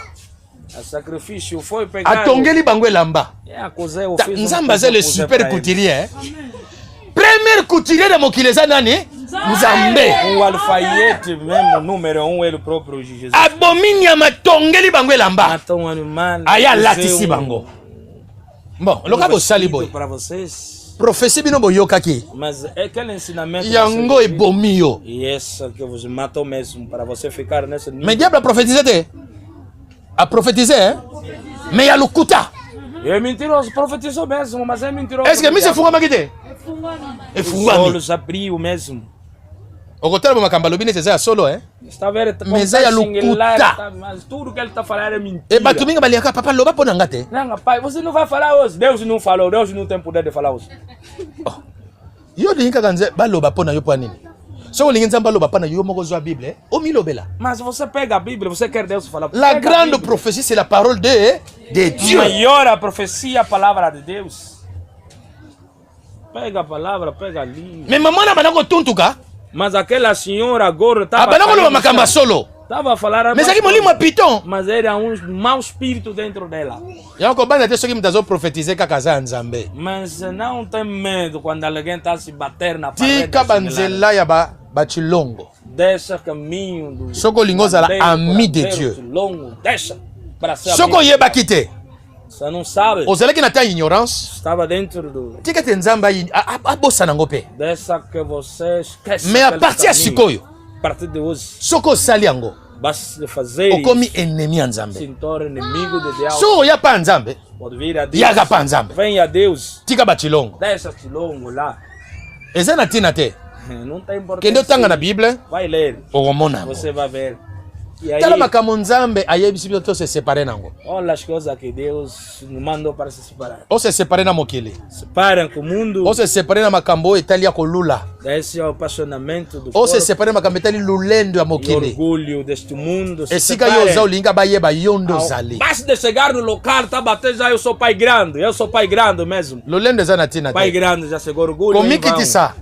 O sacrifício foi pegar. Atongeli bango elamba. É a coisa eu Ta- fiz. Nzambe aza le super couturier. Premier couturier de mokili eza nani? Nzambe. Um alfaiete mesmo, número 1, ele próprio de Jesus. Abomi nyama tongeli bango elamba. Matou um animal. Aya latisi bango. Bon, loka bosali boy. Para vocês. Prophétie bino boyokaki. Mas é aquele ensinamento. Yango ebomi yo. E essa que vos matou mesmo para você ficar nesse nível. Mais diable a prophétisé te. A prophétisé, hein? Mais il y a le kuta. É mentiroso, profetizou mesmo, mas é mentiroso. Est-ce que mi se funga makite? E Os funga mi. olhos abriu mesmo. Okotala bo makamba lobi nete za solo, hein? Está vendo? Mas é a loucura. Mas tudo que ele está falando é mentira. E batu minga baliaka papa loba pona ngate. Não, pai, você não vai falar hoje. Deus não falou, Deus não tem poder de falar hoje. Yo linga kanze baloba pona yo pona nini? So linga nzamba loba pona yo moko zwa Bible, o mi lobela. Mas você pega a Bíblia, você quer Deus falar. La Pega a grande Bíblia. prophétie c'est la parole de Dieu. Maior a profecia, a palavra de Deus. Pega a palavra, pega ali. Mais maman na banako tuntuka. Mas aquela senhora agora estava. Abanako loba makamba solo. Estava a falar. Mais aqui molimo piton. Mas era um mau espírito dentro dela. Yango banda te soki mtazo prophétiser kaka za nzambe. Mas não tem medo quando alguém está se bater na parede. Tika banzela ya ba chilongo. Deixa caminho do. Soko lingo zala ami de Dieu. Longo, deixa. Para ser Soko yeba kite. Você não sabe. ozalaki na ta ignorance Estava dentro tika te nzambe abosana ngo pe dessa que você esquece. mais a aquele partir ya caminho. sikoyo A partir de hoje, soki osali yango basta fazer okomi isso. ennemi ya nzambe Se torna inimigo de Deus. so oya pa ya nzambe Pode vir a Deus. yaga pa ya nzambe Vem a Deus. tika bachilongo Deixa esse longo lá. eza na ntina te Não tem importância. kende otanga na bible Vai ler. okomona yango Você vai ver. E aí, tala makambo nzambe ayebisi biso tose separe nango olha as coisas que Deus nos mandou para se separar. ose separe na mokili Separam com o mundo. ose separe na makambo oyo etali ya kolula Esse é o apaixonamento do ose corpo. separe na makambo etali lulendo ya E mokili orgulho deste mundo. Se esika yo separem. oza olinga bayeba yo nde ozali Basta de chegar no local, tá batendo já, eu sou pai grande. Eu sou pai grande mesmo. lolendo eza na ntina Pai te grande já chegou orgulho. aí vão. komikitisa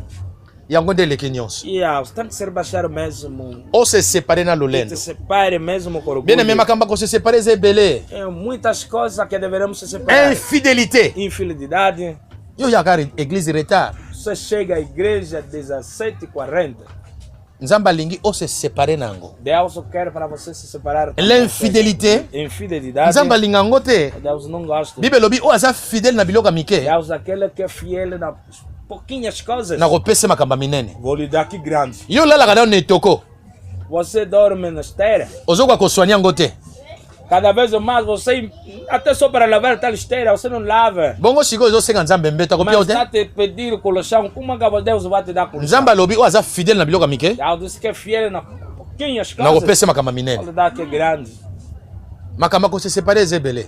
yango nde eleki nyonso Você tem que ser baixar mesmo. ose separe na Se lolendo separe mesmo com orgulho. bien aimé makambo akose separe eza ebele É muitas coisas que deveremos se separar. infidélité Infidelidade. yo yaka église retard Você chega à igreja 17h40. nzambe alingi ose separe na yango Deus quer para você se separar. l'infidélité Infidelidade. nzambe alinga yango te Deus não gosta. bible elobi oyo aza fidèle na biloko ya mike Deus aquele que é fiel nas pouquinhas coisas. nakopesa makambo ya minene Vou lhe dar aqui grande. yo olalaka nano na etoko Você dorme na esteira. ozokoka kosoigner yango te Cada vez mais você, até só para lavar tal esteira, você não lava. bongo sikoyo ozosenga nzambe mbeto akopia Mas yo está te te pedir colchão. Como é que Deus vai te dar colchão? nzambe alobi oyo aza fidèle na biloko ya mike Deus disse que é fiel nas pouquinhas coisas. nakopesa makambo ya minene Vou lhe dar aqui grande. makambo akose separe eza ebele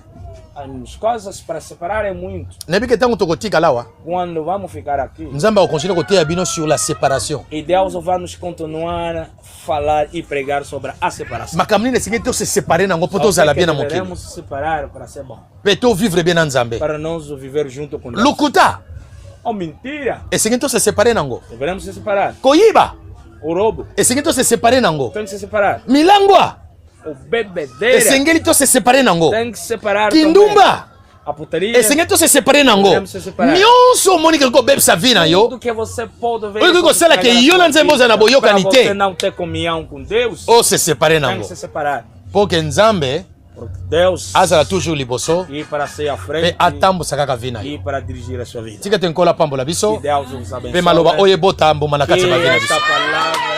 As coisas para separar é muito. nayebi ke ntango tokotikala awa Quando vamos ficar aqui, nzambe akokontinue koteya bino sur la séparation e Deus vai nos continuar a falar e pregar sobre a separação. makambo nini esengi tose separe nango mpo tozala bien na mokili Devemos se separar para ser bom. mpe tovivre bien na nzambe Para nós viver junto com Deus. lokuta Oh, mentira! esengi tose separe nango Devemos se separar. koyiba O roubo esengi tose separe nango tem que se separar. milangwa O bebedeira esengeli tose separe nango tem que se separar. também. kindumba A putaria. esengeli tose separe nango Devemos se separar. nyonso omoni keliko kobebisa vi na yo Tudo que você pode ver. Oyo koki kosala ke yo na nzambe ozala na boyokani Para te. você não ter comunhão com Deus, ose separe tem nango que se separar. mpo ke nzambe Porque Deus azala toujours liboso ir para ser à mpe frente atambusa kaka vi na yo e para dirigir a sua vida. tika te nkola pambola Que biso Deus nos abençoe. mpe maloba oyo ebota mbuma na kati ya bavi na Que biso esta palavra